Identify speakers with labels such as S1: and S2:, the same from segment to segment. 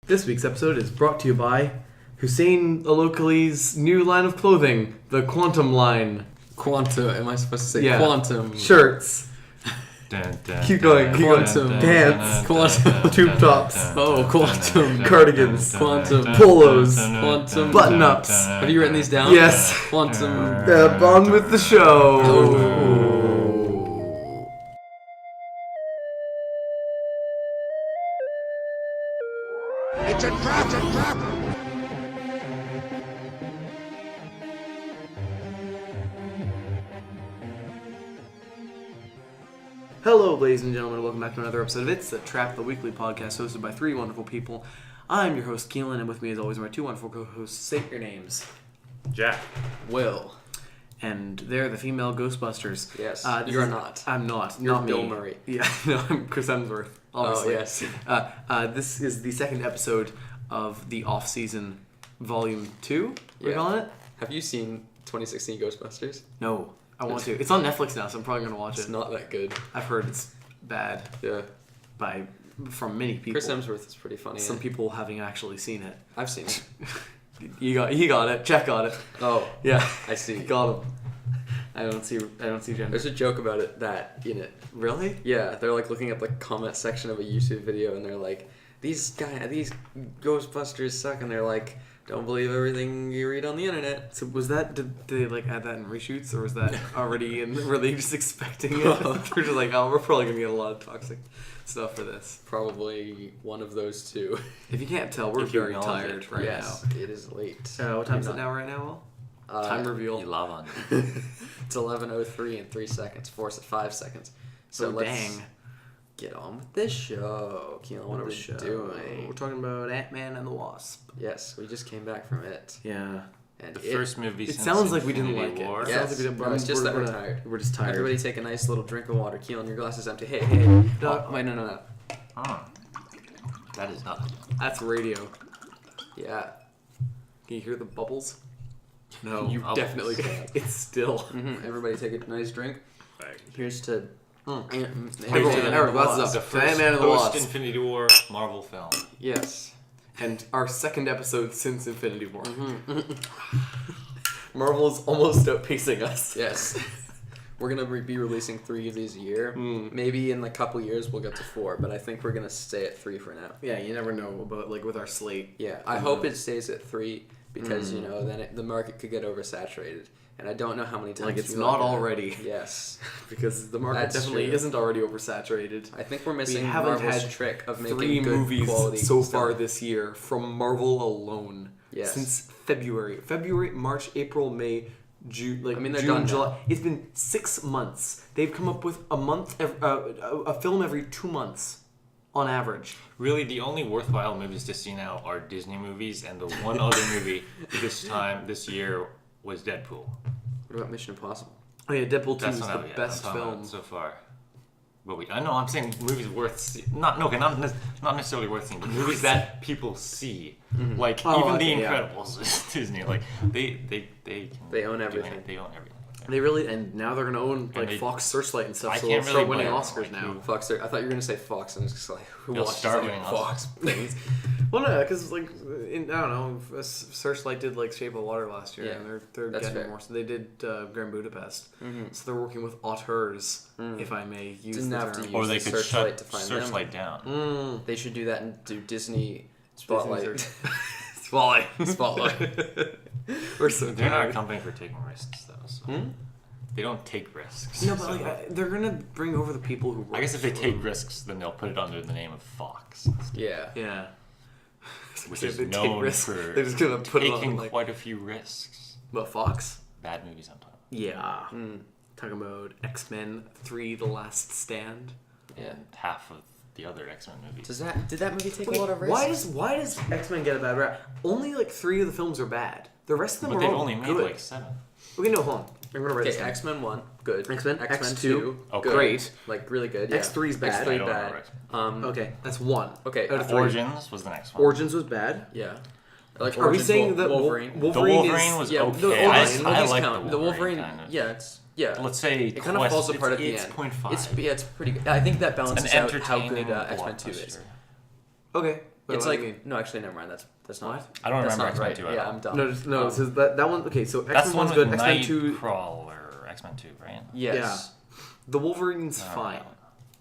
S1: This week's episode is brought to you by Hussein Alokali's new line of clothing, the Quantum line.
S2: Quantum, am I supposed to say quantum?
S1: Shirts. Keep going.
S2: Quantum.
S1: Pants.
S2: Quantum.
S1: Tube tops.
S2: Oh, quantum.
S1: Cardigans.
S2: Quantum.
S1: Polos.
S2: Quantum.
S1: Button-ups.
S2: Have you written these down?
S1: Yes.
S2: Quantum.
S1: On with the show.
S2: Oh.
S3: It's a trap! It's a trap!
S1: Hello, ladies and gentlemen. Welcome back to another episode of It's a Trap, the weekly podcast hosted by three wonderful people. I'm your host, Kielan, and with me, as always, are my two wonderful co-hosts. Say your names.
S4: Jack.
S2: Will.
S1: And they're the female Ghostbusters.
S2: Yes. You're not.
S1: I'm not.
S2: You're
S1: not
S2: Bill
S1: me.
S2: Murray.
S1: Yeah, no, I'm Chris Hemsworth. Obviously.
S2: Oh, yes.
S1: This is the second episode of the off-season Volume 2, we're calling it?
S2: Have you seen 2016 Ghostbusters?
S1: No, I want to. It's on Netflix now, so I'm probably going to watch
S2: It's
S1: it.
S2: not that good.
S1: I've heard it's bad
S2: Yeah.
S1: from many people.
S2: Chris Hemsworth is pretty funny.
S1: Some people having actually seen it.
S2: I've seen it.
S1: He got it. Jack got it.
S2: Oh,
S1: Yeah,
S2: I see.
S1: got him. I don't see gender.
S2: There's a joke about it in it.
S1: Really?
S2: Yeah, they're like looking at the comment section of a YouTube video and they're like, these Ghostbusters suck, and they're like, don't believe everything you read on the internet.
S1: So was that, did they like add that in reshoots, or was that already in, were they just expecting it? They're just like, oh, we're probably going to get a lot of toxic stuff for this.
S2: Probably one of those two.
S1: If you can't tell, we're
S4: If you
S1: very
S4: acknowledge
S1: tired
S4: it,
S1: right
S2: Yes, it is late.
S1: now. What time is it now right now, Will? Time reveal.
S4: You love on.
S2: It's 11:03 in 3 seconds. 5 seconds. So let's
S1: dang.
S2: get on with this show. Keelan, what are we doing?
S1: We're talking about Ant-Man and the Wasp.
S2: Yes, we just came back from it.
S1: Yeah.
S2: And
S4: The first movie
S1: It
S4: since
S1: sounds like we didn't
S4: Infinity
S1: like
S4: War.
S1: it. It
S2: Yes.
S1: sounds like we didn't,
S2: No, it's just that we're
S1: gonna-
S2: tired.
S1: We're just tired.
S2: Everybody take a nice little drink of water. Keelan, your glass is empty. Hey.
S1: No.
S2: Oh, wait, no.
S4: Oh. That is not.
S1: That's radio.
S2: Yeah.
S1: Can you hear the bubbles? No.
S4: You
S1: definitely can't. It's still.
S2: Everybody take a nice drink. Here's to...
S1: Everyone,
S2: Ant-Man
S1: glasses
S4: The
S1: up.
S4: first
S1: Ant-Man and the Wasp.
S4: post-Infinity War Marvel film.
S2: Yes.
S1: And our second episode since Infinity War. Marvel is almost outpacing us.
S2: Yes. We're going to be releasing 3 of these a year. Maybe in a couple years we'll get to 4, but I think we're going to stay at 3 for now.
S1: Yeah, you never know about, like, with our slate.
S2: Yeah, I hope it stays at 3 because, you know, then the market could get oversaturated. And I don't know how many times...
S1: Like, it's
S2: we
S1: not
S2: that.
S1: already.
S2: Yes.
S1: Because the market
S2: That's
S1: definitely
S2: true.
S1: isn't already oversaturated.
S2: I think we're missing
S1: We haven't
S2: Marvel's
S1: had
S2: trick of making
S1: 3
S2: good
S1: movies
S2: quality
S1: so
S2: stuff.
S1: far this year from Marvel alone.
S2: Yes.
S1: Since February, March, April, May, June. Like,
S2: I mean, they're
S1: June,
S2: done
S1: July.
S2: now.
S1: It's been 6 months. They've come up with a film every 2 months, on average.
S4: Really, the only worthwhile movies to see now are Disney movies, and the one other movie this year was Deadpool.
S2: What about Mission Impossible?
S1: Oh yeah, Deadpool 2
S4: That's
S1: is
S4: not
S1: the
S4: out yet.
S1: best
S4: I'm talking
S1: film.
S4: about so far. But I know I'm saying movies worth not necessarily worth seeing, but movies that people see, like even The Incredibles, is Disney. Like they
S2: own everything.
S4: They own everything.
S1: They really, and now they're gonna own like
S4: they-
S1: Fox Searchlight and stuff.
S4: I
S1: So
S4: can't
S1: they'll
S4: really
S1: start winning
S4: blame
S1: Oscars
S4: them,
S1: now.
S4: like,
S2: Fox. I thought you were going to say Fox, and it's just like, who
S4: They'll
S2: watches
S4: start
S2: any
S4: winning
S2: Fox things?
S1: Well, no, because like I don't know, Searchlight did like Shape of Water last year,
S2: Yeah,
S1: and they're
S2: that's
S1: getting
S2: fair.
S1: more. So they did Grand Budapest. So they're working with auteurs, if I may use
S2: Didn't
S1: the
S2: have to
S1: term.
S2: use
S4: Or they
S2: the
S4: could
S2: Searchlight
S4: shut
S2: to find
S4: Searchlight down.
S2: They should do that and do Disney Spotlight.
S1: Spotlight.
S2: Spotlight.
S1: We're so
S4: They're not a
S1: tired.
S4: company for taking risks, though. So. They don't take risks.
S1: No, but
S4: so-
S1: like they're gonna bring over the people who.
S4: I guess if they
S1: work for
S4: take
S1: them.
S4: risks, then they'll put it under the name of Fox.
S2: Yeah.
S1: Yeah.
S4: Which
S1: If
S4: is
S1: they take
S4: known
S1: risks,
S4: for
S1: they're just gonna put it
S4: taking
S1: on like
S4: quite a few risks.
S1: what Fox?
S4: Bad movies, I'm talking.
S1: Yeah. Talking about X-Men 3: The Last Stand.
S2: Yeah.
S4: Half of the other X-Men movies.
S2: Did that movie take
S1: Wait,
S2: a lot of risks?
S1: why does X-Men get a bad rap? Only like 3 of the films are bad. The rest of them
S4: But
S1: are
S4: they've
S1: all
S4: only made
S1: good.
S4: like 7.
S1: Okay, no, hold on. I'm gonna write this
S2: Okay,
S1: down.
S2: X-Men 1, good.
S1: X-Men,
S2: X-Men
S1: X2,
S2: 2,
S4: okay.
S1: great.
S2: Like, really good, yeah.
S1: X3 is bad.
S4: I
S2: X3
S4: don't
S2: bad.
S4: know,
S1: Okay, that's 1.
S2: Okay,
S1: out of 3.
S4: Origins was the next one.
S1: Origins was bad.
S2: Yeah. Like,
S1: Are we
S2: Origins
S1: saying that
S2: Wolverine?
S4: The Wolverine was
S2: yeah,
S4: okay.
S2: The
S4: I
S2: Wolverine, movies
S4: like
S2: count.
S4: the
S2: The Wolverine,
S4: kind of.
S2: yeah, yeah.
S4: Let's say
S2: It kind of falls apart at the
S4: it's
S2: end.
S4: 0.5.
S2: It's pretty good. I think that
S4: It's
S2: balances
S4: an
S2: out how
S4: entertaining
S2: good X-Men 2 is.
S4: blockbuster.
S1: Okay, What
S2: It's
S1: do you
S2: like
S1: mean?
S2: no, actually, never mind. That's not.
S1: What?
S4: I don't
S2: That's
S4: remember
S2: not
S4: X-Men
S2: right.
S4: 2 at
S2: Yeah,
S4: all.
S2: I'm dumb.
S1: No, so that one. Okay, so
S4: That's
S1: X-Men
S4: the one
S1: 1's
S4: with
S1: good. X-Men 2.
S4: Nightcrawler, X-Men 2, right?
S2: Yes.
S1: The Wolverine's
S4: No,
S1: fine.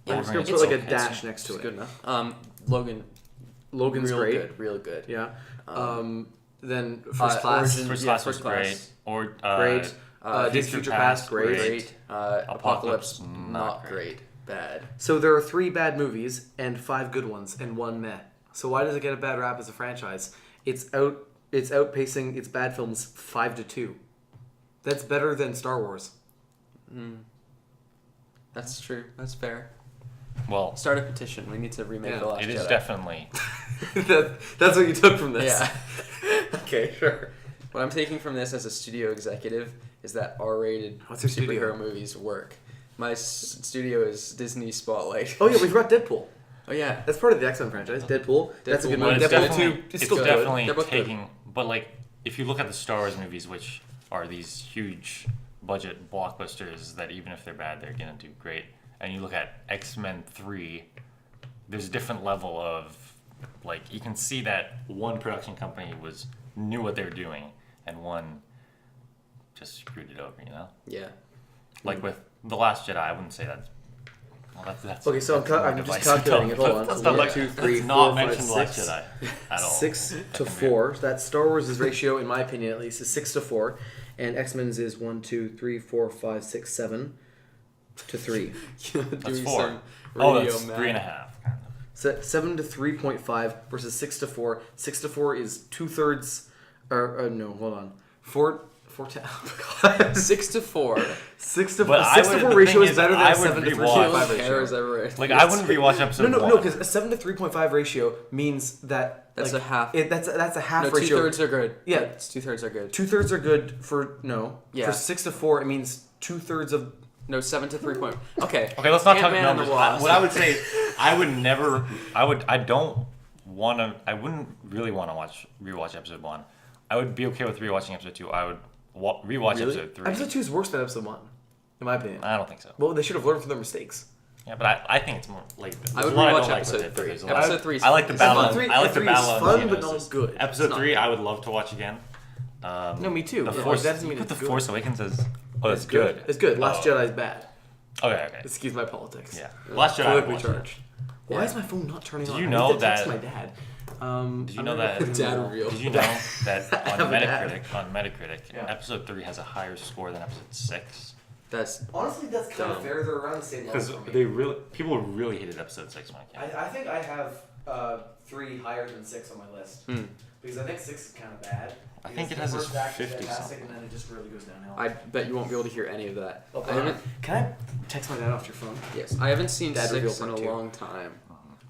S4: no.
S1: I'm just gonna
S4: Wolverine's
S1: put like a
S4: okay.
S1: dash next to
S2: It's
S1: it.
S2: good enough. Logan.
S1: Logan's
S2: real
S1: great.
S2: Good, real good.
S1: Yeah. Then First Class,
S2: Origin-
S4: First
S2: yeah,
S4: Class was
S2: First
S4: great.
S2: Class.
S4: Or
S1: great. Days of Future Past, great.
S2: Great. Apocalypse,
S4: not
S2: not
S4: great.
S2: great. Bad.
S1: So there are 3 bad movies and 5 good ones and 1 meh. So why does it get a bad rap as a franchise? It's outpacing its bad films 5-2. That's better than Star Wars.
S2: That's true. That's fair.
S4: Well,
S2: Start a petition. We need to remake
S1: Yeah.
S2: The Last
S4: it
S2: Jedi.
S4: is definitely.
S1: That's what you took from this.
S2: Yeah.
S1: Okay, sure.
S2: What I'm taking from this as a studio executive is that R-rated
S1: What's your
S2: superhero
S1: studio?
S2: movies work. My studio is Disney Spotlight.
S1: Oh yeah, we forgot Deadpool.
S2: Oh yeah.
S1: That's part of the X-Men franchise. Deadpool. That's a good
S2: Deadpool
S1: movie.
S4: But it's
S1: Deadpool
S4: definitely,
S1: 2. It's
S4: it's
S1: still good.
S4: definitely
S2: They're both good.
S4: taking. But like, if you look at the Star Wars movies, which are these huge budget blockbusters that even if they're bad, they're gonna do great. And you look at X-Men 3, there's a different level of like you can see that one production company knew what they were doing, and one just screwed it over. You know,
S2: Yeah.
S4: like with The Last Jedi, I wouldn't say that's. Well, that's
S1: Okay, so
S4: that's
S1: I'm
S4: more
S1: just
S4: divisive.
S1: calculating it. Hold on.
S4: That's
S1: So
S4: not
S1: 1,
S4: like
S1: 2, 3,
S4: let's
S1: 4,
S4: not
S1: 5,
S4: mention The Last
S1: 6.
S4: Jedi at all.
S1: 6 to 4. That Star Wars' ratio, in my opinion at least, is 6 to 4, and X-Men's is 1, 2, 3, 4, 5, 6, 7 to 3.
S4: That's
S2: Doing
S4: 4.
S2: some
S4: Oh,
S2: radio
S4: that's
S2: math.
S4: 3.5.
S1: So 7 to 3.5 versus 6 to 4. 6 to 4 is 2/3. Or no, hold on. 4 to. Oh my God.
S2: 6 to 4.
S1: 6 to
S4: But
S1: 6
S4: I
S1: to
S4: would-
S1: 4
S4: the
S1: ratio
S4: thing
S1: is
S4: is,
S1: better than
S4: I
S1: a
S4: would
S1: 7 to
S4: rewatch-
S1: 3.5
S2: Who cares
S1: ratio.
S2: ever?
S4: Like I wouldn't rewatch episode
S1: No,
S4: 1.
S1: because a 7 to 3.5 ratio means that
S2: That's
S1: like,
S2: a half.
S1: That's a half
S2: No,
S1: ratio.
S2: 2/3 are good.
S1: Yeah.
S2: It's 2/3 are good.
S1: 2/3 are good for no.
S2: Yeah.
S1: For 6 to 4, it means 2/3 of.
S2: No, 7 to 3 point. Okay.
S4: Okay, let's not talk
S2: Ant-Man and the
S4: numbers.
S2: Wasp.
S4: What I would say, I would never. I don't want to. I wouldn't really want to rewatch episode 1. I would be okay with rewatching episode 2. I would rewatch episode 3.
S1: Episode 2 is worse than episode 1, in my opinion.
S4: I don't think so.
S1: Well, they should have learned from their mistakes.
S4: Yeah, but I think it's more like.
S2: I would
S4: there's a lot
S2: rewatch
S4: don't like
S2: episode
S4: with it, but
S2: 3.
S4: there's a lot-
S2: Episode 3 is
S4: I like the
S2: fun.
S4: battle.
S1: Three-
S4: I like the
S1: three is
S4: battle.
S1: fun,
S4: on
S1: but
S4: Geonosis.
S1: not good.
S4: Episode
S2: not
S4: 3, I would love to watch again.
S1: No, me too.
S4: The
S1: Yeah,
S4: Force.
S1: that doesn't mean
S4: you put
S1: it's
S4: the
S1: good.
S4: Force Awakens as. Oh, that's good.
S1: It's good. Last
S4: Oh.
S1: Jedi's bad.
S4: Okay.
S1: Excuse my politics.
S4: Yeah. Last Jedi. I would
S1: Politically
S4: watch it.
S1: charged. Why is my phone not turning on?
S4: you
S1: I
S4: know
S1: need to text
S4: that-
S1: my dad.
S4: Did you know that?
S2: Dad reveal.
S4: Did you know that
S1: have
S4: on
S1: a dad.
S4: Metacritic,
S1: Yeah.
S4: episode 3 has a higher score than episode 6?
S2: That's
S1: Honestly, that's kind of
S2: Dumb.
S1: fair. They're around the same
S4: Because
S1: level for me.
S4: people really hated episode 6 when it came out.
S1: I think I have 3 higher than 6 on my list. Because I think 6 is kind of bad.
S4: I think
S1: Because
S4: it
S1: the
S4: has
S1: first
S4: this
S1: act is
S4: 50
S1: fantastic,
S4: something.
S1: and then it just really goes downhill.
S2: I bet you won't be able to hear any of that.
S1: Oh,
S2: I haven't.
S1: can I text my dad off your phone?
S2: Yes, I haven't seen
S1: Dad
S2: 6
S1: reveal
S2: in a
S1: part 2.
S2: long time,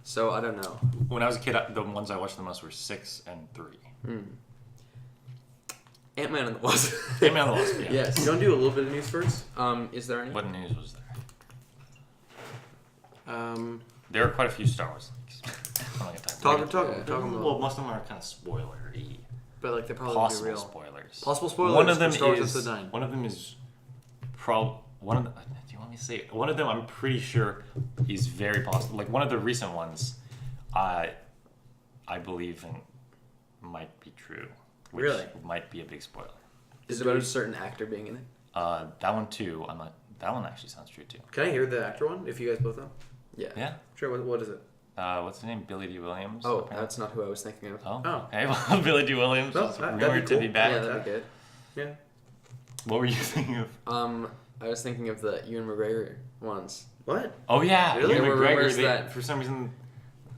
S2: so I don't know.
S4: When I was a kid, the ones I watched the most were 6 and 3.
S2: Ant-Man and the Wasp.
S4: Ant-Man and the Wasp, yeah.
S2: Yes.
S1: You want to do a little bit of news first?
S2: Is there any?
S4: What news was there?
S1: Um,
S4: There are quite a few Star Wars leaks. I'm not gonna
S1: talk
S2: Yeah.
S1: about.
S4: Well, most of them are kind of spoilery.
S1: But like they're probably
S4: Possible
S1: be real.
S4: spoilers.
S1: Possible spoilers.
S4: One of them
S1: for Star Wars
S4: is.
S1: Episode 9.
S4: One of them is. One of them. Do you want me to say? One of them, I'm pretty sure, is very possible. Like one of the recent ones, I believe in might be true. Which
S1: Really?
S4: might be a big spoiler.
S2: Is it about a certain actor being in it?
S4: That one too. I'm not. That one actually sounds true too.
S1: Can I hear the actor one? If you guys both know.
S2: Yeah.
S4: Yeah.
S1: Sure. What is it?
S4: What's his name? Billy D. Williams.
S2: Oh,
S4: apparently.
S2: that's not who I was thinking of.
S4: Oh.
S1: Oh.
S4: Okay. Well, Billy D. Williams
S1: No,
S4: is
S1: that'd be
S4: rumored to be
S1: cool.
S4: back.
S2: Yeah, that'd be good.
S1: Yeah.
S4: What were you thinking of?
S2: I was thinking of the Ewan McGregor ones.
S1: What?
S4: Oh yeah,
S1: Really?
S4: Ewan
S2: There were
S4: McGregor.
S2: rumors that-
S4: For some reason,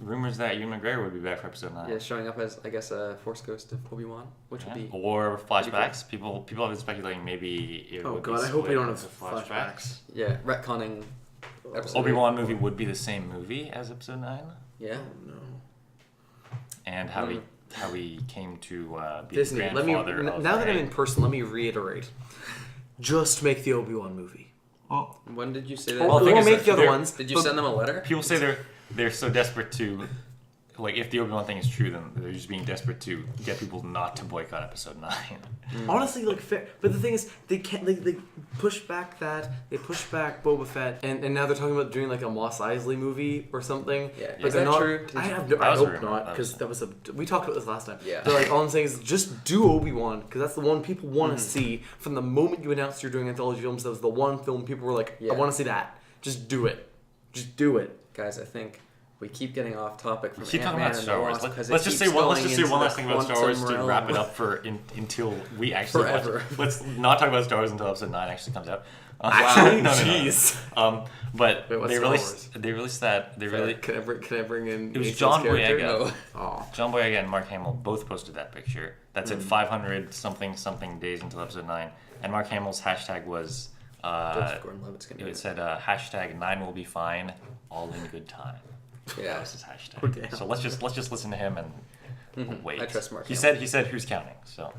S4: rumors that Ewan McGregor would be back for episode 9.
S2: Yeah, showing up as I guess a Force Ghost of Obi-Wan, which would be.
S4: Or flashbacks. People have been speculating maybe it
S1: Oh,
S4: would
S1: God,
S4: be
S1: I hope we don't
S4: split
S1: have
S4: into
S1: flashbacks.
S2: Yeah, retconning. Episode
S4: Obi-Wan movie would be the same movie as episode 9,
S2: Yeah.
S1: Oh no.
S4: and how he came to be
S1: Disney.
S4: the
S1: Let me.
S4: grandfather of
S1: Now that I'm
S4: Rey.
S1: in person, let me reiterate. Just make the Obi-Wan movie.
S4: Oh,
S2: When did you say that?
S1: Or,
S4: Well, the thing
S1: or
S4: is
S1: make
S4: that
S1: the other
S4: they're-
S1: ones.
S2: Did you
S1: but-
S2: send them a letter?
S4: people say they're so desperate to like if the Obi-Wan thing is true, then they're just being desperate to get people not to boycott Episode 9.
S1: Honestly, like fair, but the thing is, they can't. They push back Boba Fett, and now they're talking about doing like a Mos Eisley movie or something.
S2: Yeah,
S1: but
S2: is
S1: they're
S2: that
S1: not.
S2: true?
S1: I
S4: That was a
S1: hope
S4: rumor.
S1: not,
S4: That
S1: because
S4: was-
S1: we talked about this last time.
S2: Yeah.
S1: But like all I'm saying is, just do Obi-Wan, because that's the one people want to see. From the moment you announced you're doing anthology films, that was the one film people were like,
S2: Yeah.
S1: I want to see that. Just do it. Just do it.
S2: Guys, I think we keep getting off topic from
S4: Keep talking
S2: Ant-Man
S4: about
S2: and
S4: Star
S2: the
S4: Wars.
S2: Wasp because
S4: Let's
S2: it
S4: just say
S2: keeps
S4: one. Let's
S2: going
S4: just say
S2: into
S4: one
S2: the
S4: last thing about Star Wars
S2: quantum
S4: to wrap
S2: realm.
S4: it up until we actually watch
S2: Forever.
S4: it. Let's not talk about Star Wars until Episode 9 actually comes out.
S1: Actually,
S4: no.
S1: jeez.
S4: But
S1: Wait, what's
S4: they
S1: Star
S4: released. They released that. They really.
S1: Can I bring in?
S4: It was
S1: Nathan's
S4: John
S1: character?
S4: Boyega.
S2: No.
S1: Oh.
S4: John Boyega and Mark Hamill both posted that picture. That said 500 something days until Episode 9, and Mark Hamill's hashtag was.
S2: Joseph Gordon-Levitt's gonna do
S4: It
S2: it.
S4: said hashtag 9 will be fine, all in good time. That
S2: Yeah.
S4: was his hashtag.
S1: Oh, damn.
S4: So let's just listen to him and wait.
S2: I trust Mark
S4: He
S2: Hamill.
S4: said who's counting. So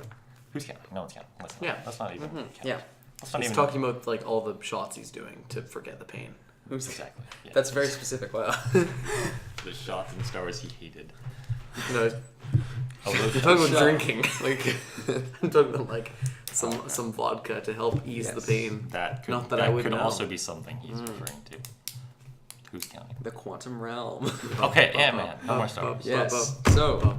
S4: who's counting? No one's counting.
S1: Yeah.
S4: Let's not even. Count.
S2: Yeah.
S4: Let's not
S1: He's
S4: even.
S1: talking about like all the shots he's doing to forget the pain.
S2: Who's
S4: Exactly. Yeah.
S2: That's very specific. Wow.
S4: The shots in Star Wars he hated.
S1: No,
S4: Oh,
S1: I'm
S4: those-
S1: talking about
S2: Shut.
S1: drinking. Like I'm talking about like some vodka to help ease the
S2: Yes.
S1: pain.
S4: that could,
S1: Not that I would
S4: could
S1: know.
S4: also be something he's referring to. Who's counting?
S2: The quantum realm.
S4: Okay, Ant-Man. No more Star Wars.
S2: Yes. So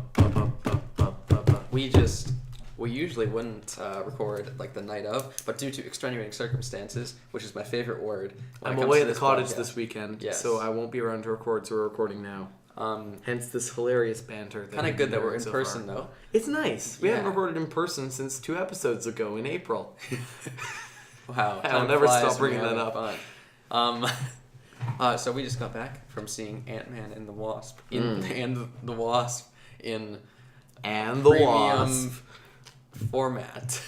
S2: we usually wouldn't record like the night of, but due to extenuating circumstances, which is my favorite word. when
S1: I'm
S2: it comes
S1: away
S2: to
S1: at the
S2: this
S1: cottage
S2: podcast.
S1: this weekend,
S2: Yes.
S1: so I won't be around to record. So we're recording now. Hence this hilarious banter.
S2: Kind
S1: we've
S2: of good
S1: been
S2: that we're
S1: doing
S2: in
S1: so
S2: person
S1: far.
S2: though.
S1: It's nice. We haven't
S2: Yeah.
S1: recorded in person since 2 episodes ago in April.
S2: Wow.
S1: I'll
S2: time
S1: never
S2: flies
S1: stop
S2: when
S1: bringing
S2: you're
S1: that
S2: having fun. So we just got back from seeing Ant-Man and the Wasp and the Wasp in
S1: And the
S2: premium
S1: Wasp.
S2: format.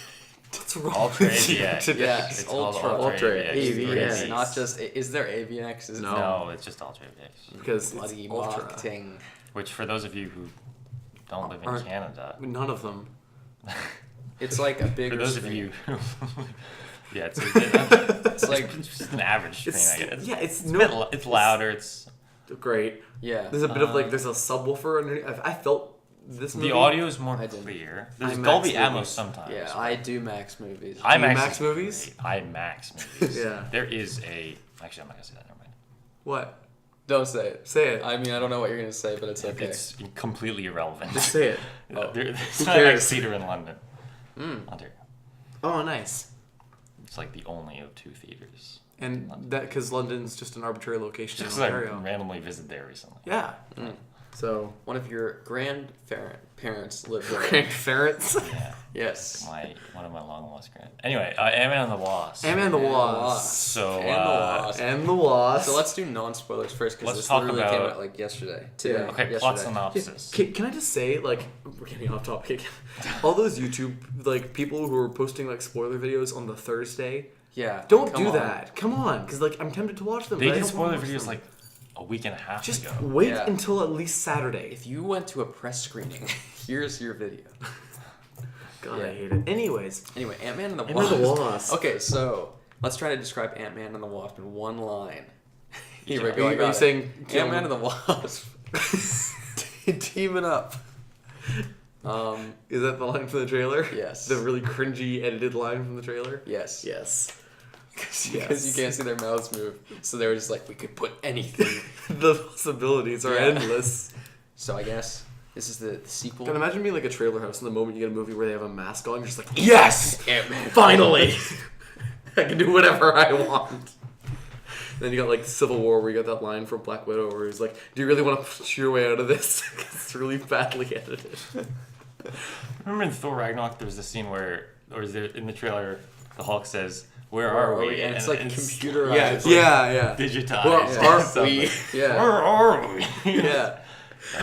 S1: What's wrong
S4: Ultra
S1: with you
S4: AVX.
S1: today?
S2: Yes,
S4: It's called
S2: Ultra.
S4: Ultra
S1: AVX.
S4: AVX.
S2: It's not just. Is there AVX? Is
S1: No.
S4: No, it's just Ultra AVX.
S1: Because
S2: bloody
S1: it's ultra.
S2: marketing.
S4: Which, for those of you who don't live in
S1: Aren't-
S4: Canada,
S1: None of them.
S2: It's like a
S4: for
S2: bigger
S4: those of
S2: screen.
S4: you who, yeah, it's
S2: It's like
S4: just an average screen,
S1: It's,
S4: I guess.
S1: yeah, it's
S4: It's,
S1: no.
S4: it's louder. It's
S1: Great.
S2: yeah.
S1: There's a bit of like there's a subwoofer underneath. I felt this movie.
S4: the audio is more
S2: I didn't.
S4: clear. There's
S1: IMAX
S4: Dolby Atmos
S1: movies.
S4: sometimes.
S2: Yeah, I do Max movies.
S4: IMAX
S1: IMAX
S4: is
S1: movies?
S4: great. IMAX movies.
S1: Yeah.
S4: There is a. Actually, I'm not gonna say that. Never mind.
S1: What?
S2: Don't say it.
S1: Say it.
S2: I mean, I don't know what you're gonna say, but it's okay.
S4: It's completely irrelevant.
S1: Just say it.
S4: There's
S1: Who
S4: not an
S1: cares?
S4: theater in London. Ontario.
S1: Oh, nice.
S4: It's like the only of 2 theaters.
S1: And that because London's just an arbitrary location
S4: Just
S1: in
S4: because I
S1: Ontario.
S4: randomly visited there recently.
S1: Yeah. So
S2: One of your grandparents lived there.
S1: grandparents.
S4: Yeah.
S2: Yes.
S4: One of my long lost grand. Anyway, Ant-Man and the Wasp.
S1: Ant-Man and the
S2: And the
S1: Wasp.
S2: Wasp.
S4: So
S2: And the Wasp.
S1: And the Wasp.
S2: So let's do non-spoilers first because
S4: Let's
S2: this
S4: talk
S2: literally came
S4: about-
S2: out like yesterday. Today.
S1: Yeah.
S4: Okay,
S2: yesterday.
S4: plot synopsis.
S1: Can I just say, like, we're getting off topic again. All those YouTube, like, people who are posting, like, spoiler videos on the Thursday,
S2: Yeah.
S1: don't
S2: come
S1: do
S2: on.
S1: that. Come on. Because, like, I'm tempted to watch them.
S4: They
S1: but I
S4: did
S1: don't wanna
S4: spoiler
S1: watch
S4: videos
S1: them.
S4: like a week and a half
S1: Just
S4: ago.
S1: wait
S2: Yeah.
S1: until at least Saturday.
S2: If you went to a press screening, here's your video.
S1: God,
S2: Yeah.
S1: I hate it. Anyways.
S2: Anyway, Ant-Man and the
S1: Ant-Man
S2: Wasp.
S1: and the Wasp.
S2: Okay, so let's try to describe Ant-Man and the Wasp in one line. Here we
S4: Are
S2: go.
S1: Are you saying
S2: Ant-Man and the Wasp teaming up?
S1: Is that the line from the trailer?
S2: Yes.
S1: The really cringy edited line from the trailer?
S2: Yes.
S1: Yes.
S2: Because you can't see their mouths move, so they were just like, we could put anything.
S1: The possibilities are
S2: Yeah.
S1: endless.
S2: So I guess this is the sequel.
S1: Can imagine being like a trailer house and the moment you get a movie where they have a mask on, you're just like, yes!
S2: Ant-Man.
S1: Finally! I can do whatever I want. Then you got like Civil War where you got that line from Black Widow where he's like, do you really want to push your way out of this? It's really badly edited.
S4: Remember in Thor Ragnarok, there was a scene where, or is there in the trailer, the Hulk says, "Where are we?"
S2: And it's like computerized.
S1: Yeah,
S2: It's like,
S1: yeah.
S4: digitized.
S1: Where are
S4: something.
S1: we?
S2: Yeah.
S4: Where are we?
S2: Yeah.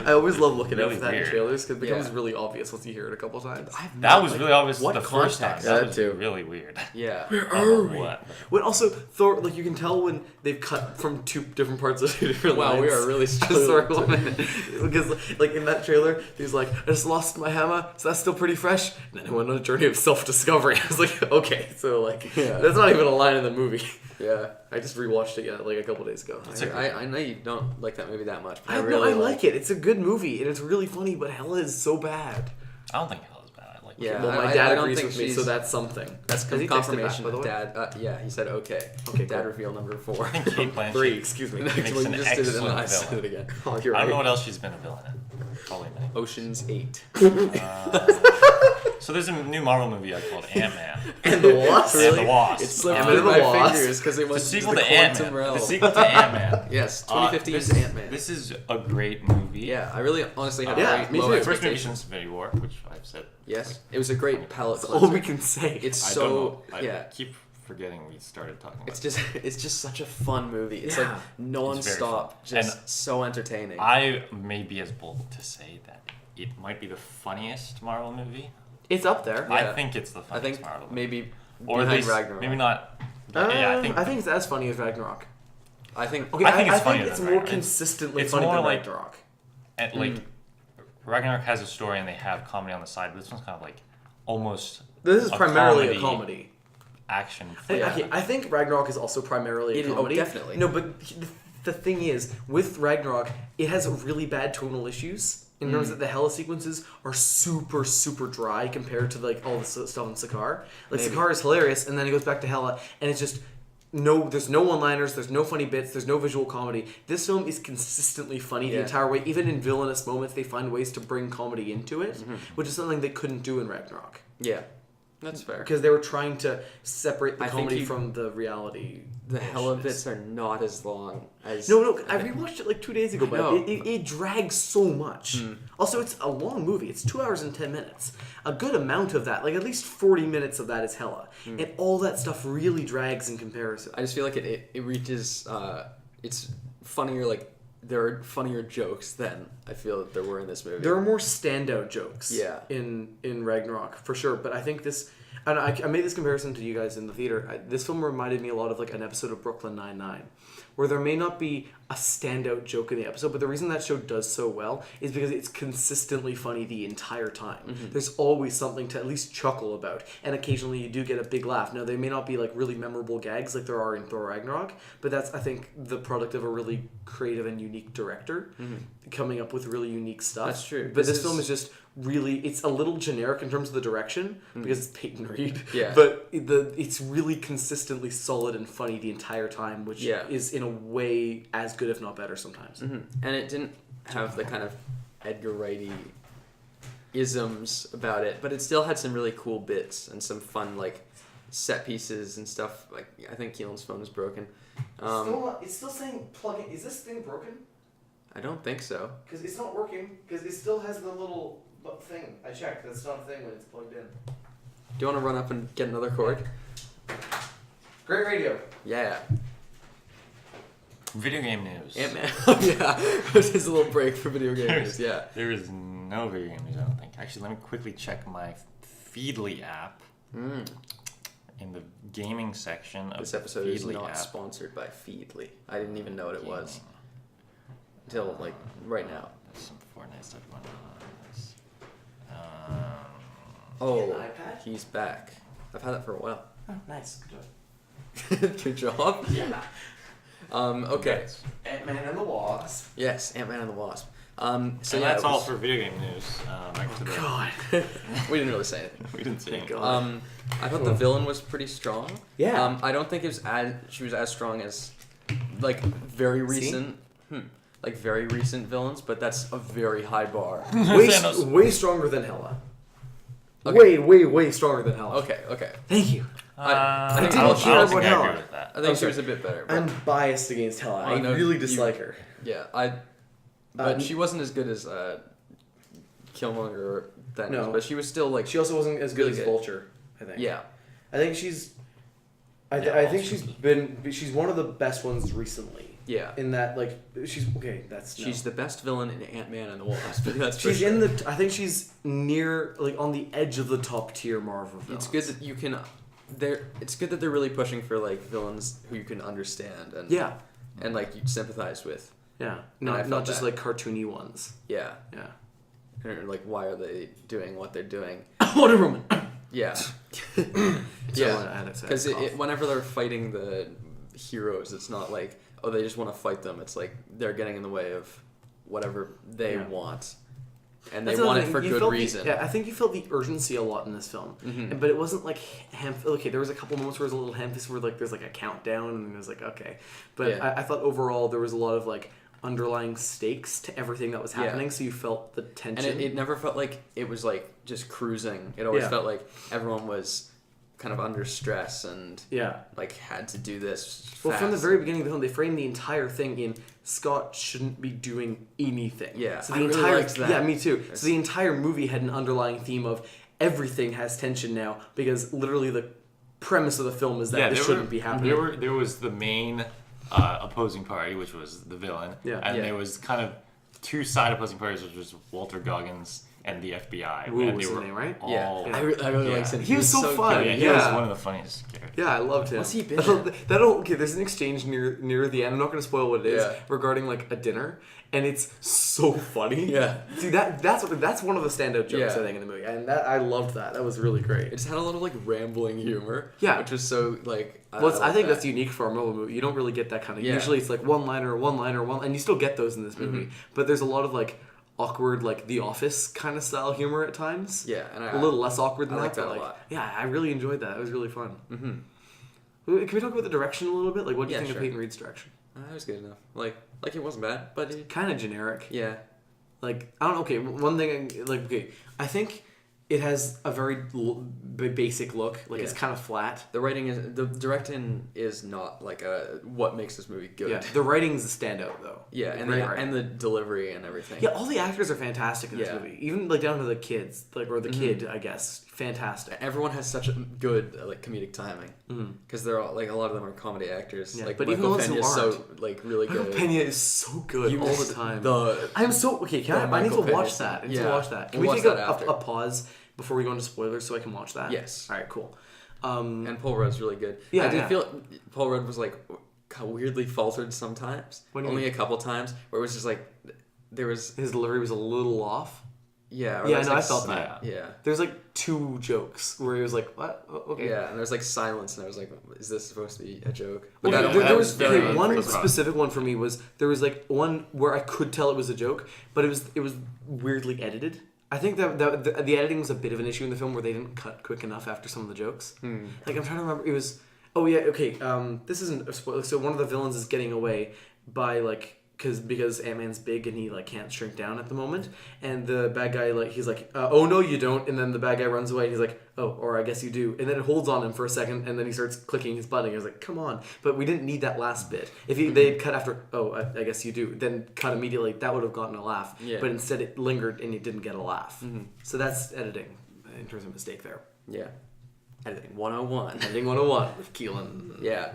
S1: I always love looking
S4: Really
S1: out for that
S4: weird.
S1: in trailers because it becomes
S2: Yeah.
S1: really obvious once you hear it a couple times.
S4: That was really obvious
S2: what
S4: the first time.
S2: context?
S4: That
S1: That
S4: was
S1: too.
S4: really weird.
S2: Yeah.
S1: Are we?
S4: What?
S1: When also Thor, like you can tell when they've cut from 2 different parts of 2 different
S2: Wow,
S1: lines.
S2: we are really
S1: Just for a
S2: spoiled.
S1: moment. Because like in that trailer, he's like, I just lost my hammer, so that's still pretty fresh. And then I went on a journey of self-discovery. I was like, okay, so like
S2: Yeah.
S1: that's not even a line in the movie.
S2: Yeah.
S1: I just rewatched it like a couple days ago.
S2: I know you don't like that movie that much, but I
S1: I
S2: really
S1: like it. It's a good movie and it's really funny, but Hella is so bad.
S4: I don't think Hell is bad. I like
S2: Yeah.
S4: it.
S1: Well, my
S2: I
S1: dad
S2: don't
S1: agrees
S2: think
S1: with me,
S2: she's-
S1: so that's something.
S2: That's
S1: Has he texted
S2: confirmation
S1: back, by the
S2: that
S1: way?
S2: Dad. Yeah, he said okay.
S1: Okay,
S2: Dad
S1: cool.
S2: reveal number 4.
S4: I think Kate Blanchett
S1: 3, excuse me.
S4: makes
S2: Well,
S4: an
S2: you just did it and then I
S4: excellent
S2: said it
S4: villain.
S2: again.
S1: Oh, you're
S4: I don't know
S1: right.
S4: what else she's been a villain in. Probably many.
S2: Ocean's 8.
S4: So there's a new Marvel movie out called Ant-Man
S1: And the Wasp.
S4: and the Wasp.
S2: It slipped
S1: Ant-Man
S2: through
S1: and the
S2: my
S1: Wasp.
S2: fingers because it
S4: the
S2: was
S4: sequel
S2: the
S4: to
S2: quantum
S4: Ant-Man.
S2: realm.
S4: The sequel to Ant-Man.
S2: Yes, 2015's
S4: this-
S2: Ant-Man.
S4: This is a great movie.
S2: Yeah, I really honestly had
S1: Yeah,
S2: very
S1: me
S2: low
S1: too.
S4: First movie
S2: expectations.
S4: since Infinity War, which I've said.
S2: Yes, it was a great palate
S1: That's all we
S2: cleanser.
S1: can say.
S2: It's
S4: I
S2: so
S4: don't know. I
S2: yeah.
S4: keep forgetting we started talking about
S2: It's just such a fun movie. It's
S1: Yeah.
S2: like non-stop,
S4: It's very fun.
S2: just
S4: And
S2: so entertaining.
S4: I may be as bold to say that it might be the funniest Marvel movie.
S1: It's up there.
S2: Yeah.
S4: I think it's the
S2: I
S4: funniest
S2: think
S4: Marvel movie.
S2: maybe
S4: Or at
S2: behind
S4: least,
S2: Ragnarok.
S4: maybe not. But yeah,
S1: I think it's as funny as Ragnarok.
S2: I think
S1: Okay,
S4: I think it's funnier
S1: it's
S4: than
S1: more
S4: Ragnarok.
S1: consistently
S4: It's
S1: funny
S4: more
S1: than
S4: like-
S1: Ragnarok.
S4: And like Ragnarok has a story and they have comedy on the side, but this one's kind of like almost
S1: This is
S4: a
S1: primarily a
S4: comedy.
S1: comedy.
S4: action.
S2: Yeah.
S1: Okay, I think Ragnarok is also primarily
S2: It
S1: a
S2: is- oh,
S1: comedy.
S2: definitely.
S1: No, but the thing is, with Ragnarok, it has really bad tonal issues in terms that the Hela sequences are super, super dry compared to like all the stuff in Sakaar. Like
S2: Maybe.
S1: Sakaar is hilarious, and then it goes back to Hela, and it's just there's no one-liners, there's no funny bits, there's no visual comedy. This film is consistently funny the
S2: Yeah.
S1: entire way. Even in villainous moments, they find ways to bring comedy into it, which is something they couldn't do in Ragnarok.
S2: yeah, that's fair.
S1: Because they were trying to separate the
S2: I think
S1: comedy
S2: you-
S1: from the reality.
S2: The Hela
S1: bullshit.
S2: bits are not as long as
S1: No, I rewatched it like 2 days ago,
S2: I
S1: but
S2: know.
S1: it drags so much. Also, it's a long movie. It's 2 hours and 10 minutes. A good amount of that, like at least 40 minutes of that is Hela. And all that stuff really drags in comparison.
S2: I just feel like it reaches. It's funnier. Like there are funnier jokes than I feel that there were in this movie.
S1: There are more standout jokes
S2: Yeah.
S1: in Ragnarok, for sure. But I think this... And I made this comparison to you guys in the theater. This film reminded me a lot of like an episode of Brooklyn Nine-Nine, where there may not be a standout joke in the episode, but the reason that show does so well is because it's consistently funny the entire time. There's always something to at least chuckle about, and occasionally you do get a big laugh. Now, they may not be like really memorable gags like there are in Thor Ragnarok, but that's, I think, the product of a really creative and unique director coming up with really unique stuff.
S2: That's true.
S1: But
S2: This
S1: this film
S2: is-
S1: is just really, it's a little generic in terms of the direction because it's Peyton Reed.
S2: Yeah.
S1: But it's really consistently solid and funny the entire time, which
S2: Yeah.
S1: is in a way as good, if not better, sometimes.
S2: And it didn't have the kind of Edgar Wrighty isms about it, but it still had some really cool bits and some fun like set pieces and stuff. Like I think Keelan's phone is broken.
S1: It's still saying plug in. Is this thing broken?
S2: I don't think so.
S1: Because it's not working. Because it still has the little thing. I checked. That's not a thing when it's plugged in.
S2: Do you want to run up and get another cord?
S1: Great radio.
S2: Yeah.
S4: Video game news.
S2: Ant-Man. Yeah. This is a little break for video games. Yeah.
S4: There is no video game news, I don't think. Actually, let me quickly check my Feedly app in the gaming section of
S2: This
S4: the
S2: episode is
S4: Feedly
S2: not
S4: app.
S2: sponsored by Feedly. I didn't even know what it was until like right now.
S4: There's some Fortnite stuff going on.
S2: Oh,
S1: An iPad?
S2: he's back. I've had that for a while.
S1: Oh, nice. Good job.
S2: Good job.
S1: Yeah.
S2: Okay.
S1: Ant-Man and the Wasp.
S2: Yes, Ant-Man and the Wasp. So
S4: And
S2: yeah,
S4: that's
S2: it
S4: all
S2: was-
S4: for video game news. Back to the.
S1: God.
S2: we didn't really say anything.
S4: We didn't see anything.
S1: God.
S2: I thought the villain was pretty strong.
S1: Yeah.
S2: I don't think it was she was as strong as like very recent like very recent villains, but that's a very high bar.
S4: Thanos.
S1: way stronger than Hela.
S2: Okay.
S1: Way stronger than Hela.
S2: Okay.
S1: Thank you.
S2: I think
S1: didn't
S2: I'll-
S1: care
S4: I
S1: about
S4: don't think I
S1: Hela.
S4: agree with that.
S2: I think she
S1: sorry.
S2: was a bit better. But
S1: I'm biased against Hela. I
S2: know
S1: really
S2: you-
S1: dislike her.
S2: yeah, but she wasn't as good as Killmonger or Thanos,
S1: No.
S2: but she was still like
S1: She also wasn't as good
S2: Really
S1: as
S2: good.
S1: Vulture, I think.
S2: yeah.
S1: I think she's. I think she's one of the best ones recently.
S2: Yeah.
S1: In that, like, she's okay. That's
S2: She's the best villain in Ant-Man and the Wasp. That's for
S1: she's
S2: sure.
S1: in the. I think she's near, like, on the edge of the top tier Marvel villains.
S2: It's good that you can. It's good that they're really pushing for like villains who you can understand and
S1: Yeah.
S2: and like you sympathize with.
S1: Yeah.
S2: I
S1: Not
S2: felt
S1: just
S2: that.
S1: like cartoony ones.
S2: Yeah.
S1: Yeah.
S2: Or like why are they doing what they're doing?
S1: Wonder Woman.
S2: Yeah.
S1: I
S2: yeah.
S1: had to say
S2: Because
S1: cough.
S2: whenever they're fighting the heroes. It's not like, oh, they just want to fight them. It's like they're getting in the way of whatever they want. And they want it for good reason.
S1: I think you felt the urgency a lot in this film, but it wasn't like okay. There was a couple moments where it was a little ham-fisted, where like there's like a countdown, and it was like okay. But I thought overall there was a lot of like underlying stakes to everything that was happening, so you felt the tension.
S2: And it never felt like it was like just cruising. It always felt like everyone was kind of under stress and like had to do this fast.
S1: Well, from the very beginning of the film, they framed the entire thing in Scott shouldn't be doing anything.
S2: Yeah,
S1: so the
S2: I
S1: entire
S2: really liked that.
S1: Yeah, me too. So the entire movie had an underlying theme of everything has tension now, because literally the premise of the film is that this shouldn't be happening.
S4: There was the main opposing party, which was the villain, and there was kind of two side opposing parties, which was Walter Goggins and the FBI.
S1: Wu
S4: and
S1: was
S4: they
S1: the
S4: were
S1: name, right?
S4: all,
S2: I really liked him.
S1: He was so fun.
S4: He was one of the funniest characters.
S1: Yeah, I loved him.
S2: What's he been in?
S1: Okay, there's an exchange near the end. I'm not going to spoil what it is regarding like a dinner, and it's so funny.
S2: Yeah.
S1: See that's one of the standout jokes I think in the movie, and I loved that. That was really great.
S2: It just had a lot of like rambling humor.
S1: Yeah.
S2: Which was so like.
S1: I think that's unique for a Marvel movie. You don't really get that kind of. Usually it's like one liner, and you still get those in this movie, but there's a lot of like awkward, like The Office kind of style humor at times.
S2: Yeah, and
S1: a little less awkward than
S2: I like
S1: that.
S2: that
S1: But
S2: a lot.
S1: Yeah, I really enjoyed that. It was really fun. Can we talk about the direction a little bit? Like, what do you think of Peyton Reed's direction?
S2: It was good enough. Like it wasn't bad, but
S1: Kind of generic.
S2: yeah.
S1: Like, I don't know. Okay, one thing. Like, okay, I think it has a very basic look. Like, it's kind of flat.
S2: The directing is not like what makes this movie good.
S1: Yeah, the writing's the standout though.
S2: Yeah, and
S1: Right.
S2: the delivery and everything.
S1: Yeah, all the actors are fantastic in this movie. Even like down to the kids, like or the kid, I guess, fantastic.
S2: Everyone has such a good like comedic timing because they're all like a lot of them are comedy actors.
S1: Yeah,
S2: like
S1: but even
S2: Michael
S1: those who
S2: Peña's so
S1: aren't.
S2: like really good.
S1: Pena is so good all the time. I'm so okay. I need to
S2: Michael
S1: watch
S2: Peña
S1: that. I need
S2: scene.
S1: to
S2: Yeah.
S1: watch that. Can
S2: We'll
S1: we
S2: watch
S1: take
S2: that after.
S1: a pause before we go into spoilers so I can watch that?
S2: Yes.
S1: All right. Cool.
S2: And Paul Rudd's really good.
S1: Yeah,
S2: I did
S1: yeah.
S2: feel Paul Rudd was like weirdly faltered sometimes.
S1: What do you
S2: Only
S1: mean?
S2: a couple times where it was just like there was
S1: His delivery was a little off.
S2: yeah. Or
S1: Yeah,
S2: there was,
S1: no,
S2: like,
S1: I felt that.
S2: Yeah.
S1: There's like two jokes where he was like, "What? Oh, okay."
S2: Yeah, and there was like silence, and I was like, "Is this supposed to be a joke?"
S1: Well,
S2: But
S1: there
S2: that
S1: was
S2: very
S1: one
S4: impressive.
S1: specific one for me was there was like one where I could tell it was a joke, but it was weirdly edited. I think that the editing was a bit of an issue in the film where they didn't cut quick enough after some of the jokes. Like I'm trying to remember, it was this isn't a spoiler. So one of the villains is getting away by like because Ant-Man's big and he like can't shrink down at the moment, and the bad guy like he's like oh no you don't, and then the bad guy runs away and he's like oh or I guess you do, and then it holds on him for a second and then he starts clicking his butt and he was like come on, but we didn't need that last bit. If they'd cut after oh I guess you do, then cut immediately, that would have gotten a laugh.
S2: Yeah.
S1: But instead it lingered and it didn't get a laugh. So that's editing in terms of mistake there.
S2: Yeah. Editing 101.
S1: Editing 101 with Kielan.
S2: Yeah.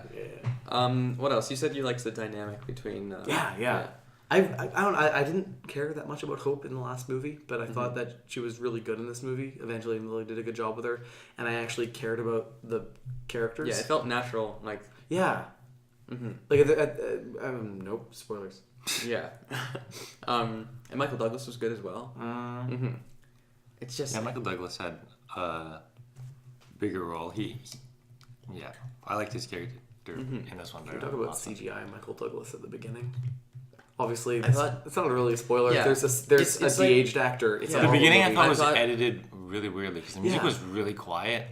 S2: What else? You said you liked the dynamic between.
S1: Yeah. I didn't care that much about Hope in the last movie, but I thought that she was really good in this movie. Evangeline Lilly did a good job with her, and I actually cared about the characters.
S2: Yeah, it felt natural. Like.
S1: Yeah. Like nope, spoilers.
S2: Yeah. And Michael Douglas was good as well. It's just.
S4: Yeah, Michael Douglas had a bigger role. I liked his character in this one better.
S1: Can we talk about CGI Michael Douglas at the beginning? Obviously,
S2: thought-
S1: it's not really a spoiler.
S2: Yeah.
S1: There's
S2: It's
S1: a
S2: like-
S1: de-aged actor. It's a
S4: The
S1: Marvel
S4: beginning
S1: movie.
S4: I thought was
S2: thought-
S4: edited really weirdly because the music
S1: Yeah.
S4: was really quiet.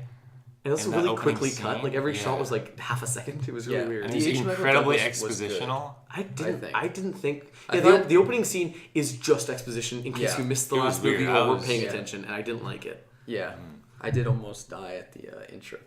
S1: And also
S4: in that
S1: really
S4: opening
S1: quickly cut.
S4: scene.
S1: Like every
S4: Yeah.
S1: shot was like half a second. It was really
S2: Yeah.
S1: weird.
S4: And he's
S2: The Michael
S4: incredibly
S2: Douglas was good.
S4: expositional.
S1: I
S2: think.
S1: didn't think.
S2: I
S1: Yeah,
S2: thought-
S1: the opening scene is just exposition in case
S2: Yeah.
S1: you missed the
S4: It was
S1: last movie
S4: weird.
S1: or
S4: I
S1: weren't
S4: was-
S1: paying
S2: yeah.
S1: attention, and I didn't like it.
S2: Yeah. I did almost die at the intro.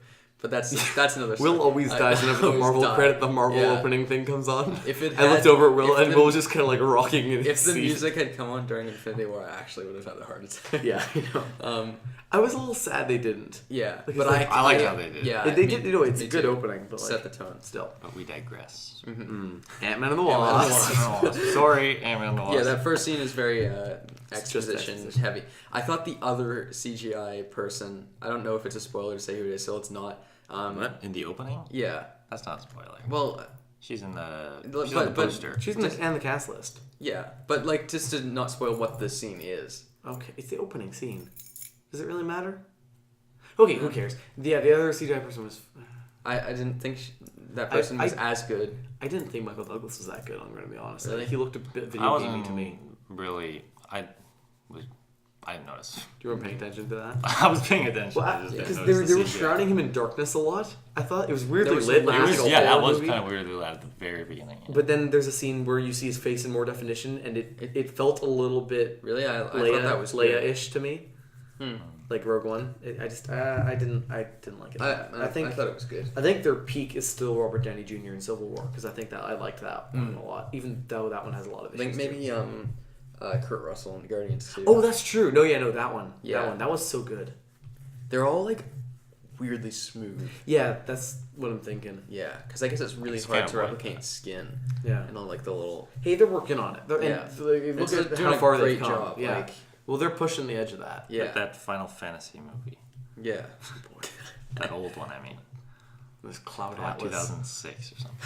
S2: But that's another story.
S1: Will always dies whenever the
S2: always
S1: Marvel
S2: die.
S1: the Marvel
S2: Yeah.
S1: opening thing comes on.
S2: If it
S1: I looked
S2: had-
S1: over at Will,
S2: if
S1: and
S2: the-
S1: Will was just kind of like rocking in his
S2: If the
S1: seat.
S2: music had come on during Infinity War, I actually would have had a heart attack.
S1: Yeah, I know. I was a little sad they didn't.
S2: Yeah,
S1: Because,
S2: but
S1: like,
S4: I liked how they did.
S2: Yeah,
S1: They did, it's a
S2: me
S1: good
S2: too.
S1: opening, but
S2: Set
S1: like,
S2: the tone.
S1: still.
S4: But we digress.
S1: Ant-Man and the
S2: Ant-Man and the
S1: Wasp.
S4: Sorry, Ant-Man and the Wasp.
S2: Yeah, that first scene is very
S1: just
S2: exposition
S1: exposition.
S2: heavy. I thought the other CGI person, I don't know if it's a spoiler to say who it is, so it's not.
S4: What? In the opening?
S2: Yeah.
S4: That's not a spoiler.
S2: Well,
S4: She's in the
S2: But-
S4: she's on the
S2: but-
S4: poster.
S1: She's in the cast list.
S2: yeah, but like just to not spoil what the scene is.
S1: Okay, it's the opening scene. Does it really matter? Okay, who cares? Yeah, the other CGI person was.
S2: I didn't think that person was as good.
S1: I didn't think Michael Douglas was that good. I'm going to be honest.
S2: Really?
S1: He looked a bit
S4: I
S1: video
S4: wasn't
S1: gamey to me.
S4: really. I didn't notice.
S1: You weren't paying attention to that?
S4: I was paying attention. I just didn't
S1: Because
S4: notice
S1: they were
S4: the CGI.
S1: shroudding him in darkness a lot. I thought it was weirdly
S2: was
S1: lit.
S2: some
S1: Like,
S4: It
S1: it
S2: magical
S1: was
S4: was,
S1: like a
S4: that
S1: horror
S4: was
S1: movie.
S4: kind of weirdly loud at the very beginning. Yeah.
S1: But then there's a scene where you see his face in more definition, and it felt a little bit
S2: Really, I thought that was good.
S1: Leia-ish to me. Like Rogue One. I didn't like it.
S2: I thought it was good.
S1: I think their peak is still Robert Downey Jr. in Civil War because I think that I liked that one a lot, even though that one has a lot of
S2: I
S1: issues.
S2: think maybe Kurt Russell in Guardians 2.
S1: Oh, that's true. No, that one.
S2: Yeah.
S1: That one. That was so good.
S2: They're all like weirdly smooth.
S1: Yeah, that's what I'm thinking.
S2: Yeah, because I guess it's really
S4: It's
S2: hard
S4: kind
S2: to
S4: of like
S2: replicate
S4: that.
S2: skin.
S1: Yeah.
S2: And all like the little.
S1: Hey, they're working on it.
S2: Yeah.
S1: Look
S2: It's
S1: at
S2: doing
S1: how
S2: a
S1: far they've
S2: great
S1: come.
S2: job,
S1: Yeah.
S2: like-
S1: Well, they're pushing the edge of that.
S2: Yeah.
S4: Like that Final Fantasy movie.
S2: Yeah.
S4: That old one, I mean.
S1: This Cloud
S4: Like
S1: Atlas.
S4: 2006 or something.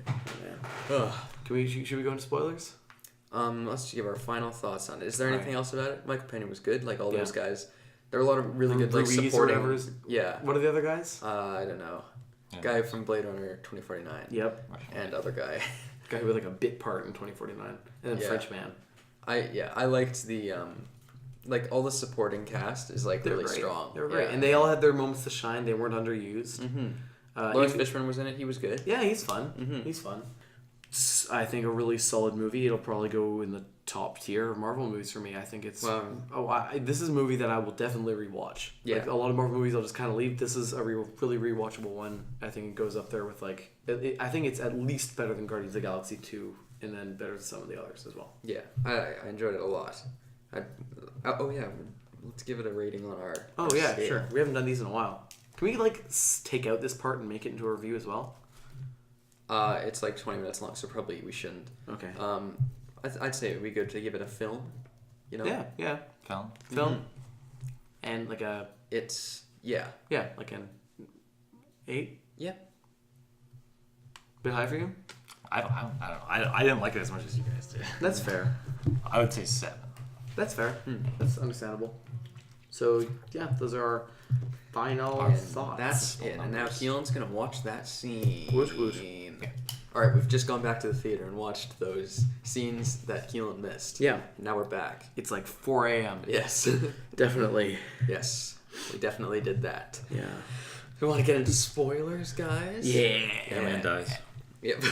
S1: Yeah.
S2: Ugh.
S1: Should we go into spoilers?
S2: Let's give our final thoughts on it. Is there
S1: Right.
S2: anything else about it? Michael Pena was good. Like all
S1: Yeah.
S2: those guys. There were a lot of really good like
S1: Ruiz or
S2: supporting.
S1: whatever is-
S2: Yeah.
S1: What are the other guys?
S2: I don't know.
S4: Yeah.
S2: Guy from Blade Runner 2049.
S1: Yep.
S2: And other guy.
S1: Guy with like a bit part in 2049, and then
S2: Yeah.
S1: Frenchman.
S2: I liked the like all the supporting cast is like
S1: They're
S2: really
S1: great.
S2: strong.
S1: They were great,
S2: Yeah.
S1: and they all had their moments to shine. They weren't underused.
S2: Mm-hmm.
S1: Uh,
S2: Lawrence
S1: even-
S2: Fishburne was in it. He was good.
S1: Yeah, he's fun.
S2: Mhm.
S1: He's fun. I think a really solid movie. It'll probably go in the top tier of Marvel movies for me. I think it's.
S2: Wow.
S1: This is a movie that I will definitely rewatch.
S2: Yeah.
S1: Like, a lot of Marvel movies I'll just kind of leave. This is a really rewatchable one. I think it goes up there with like. I think it's at least better than Guardians of the Galaxy 2, and then better than some of the others as well.
S2: Yeah, I enjoyed it a lot. Oh yeah, let's give it a rating on our.
S1: Oh
S2: our
S1: yeah,
S2: scale.
S1: sure. We haven't done these in a while. Can we like take out this part and make it into a review as well?
S2: It's like 20 minutes long, so probably we shouldn't.
S1: Okay.
S2: I'd say it would be good to give it a film. You know.
S1: Yeah.
S4: Film?
S1: Film. And like a
S2: It's
S1: like an 8.
S2: yeah.
S1: Bit high for you?
S4: I don't know. I didn't like it as much as you guys did.
S1: That's fair.
S4: I would say 7.
S1: That's fair. That's understandable. So yeah, those are our final
S2: And
S1: thoughts.
S2: that's it. And now Keelan's gonna watch that scene.
S1: Whoosh, whoosh.
S2: All right, we've just gone back to the theater and watched those scenes that Keelan missed.
S1: Yeah.
S2: Now we're back.
S1: It's like 4 a.m.
S2: Yes.
S1: Definitely.
S2: Yes. We definitely did that.
S1: Yeah.
S2: We want to get into spoilers, guys?
S4: Ant-Man dies.
S2: Yep.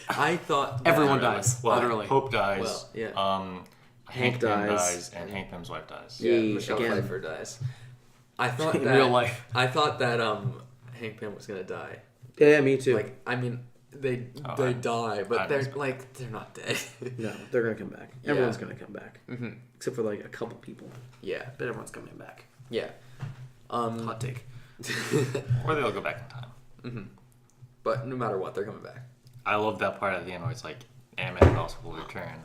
S2: I thought that-
S1: Everyone dies.
S4: Well,
S1: Literally.
S4: Hope dies.
S2: Well, yeah.
S4: Hank Pym
S1: dies.
S4: dies, and Hank Pym's wife dies.
S2: Yeah,
S1: Yay,
S2: Michelle
S1: again.
S2: Pfeiffer dies. I thought
S1: In
S2: that
S1: real life.
S2: I thought that Hank Pym was gonna die.
S1: Yeah, me too.
S2: Like, I mean, they
S4: I-
S2: die, but
S4: I
S2: they're
S4: was-
S2: like they're not dead.
S1: no, they're gonna come back.
S2: Yeah.
S1: Everyone's gonna come back,
S2: Mm-hmm.
S1: except for like a couple people.
S2: Yeah,
S1: But everyone's coming back.
S2: yeah.
S1: Hot take.
S4: Or they'll go back in time.
S2: Mm-hmm. But no matter what, they're coming back.
S4: I love that part at the end where it's like, Ant-Man and the Wasp will return.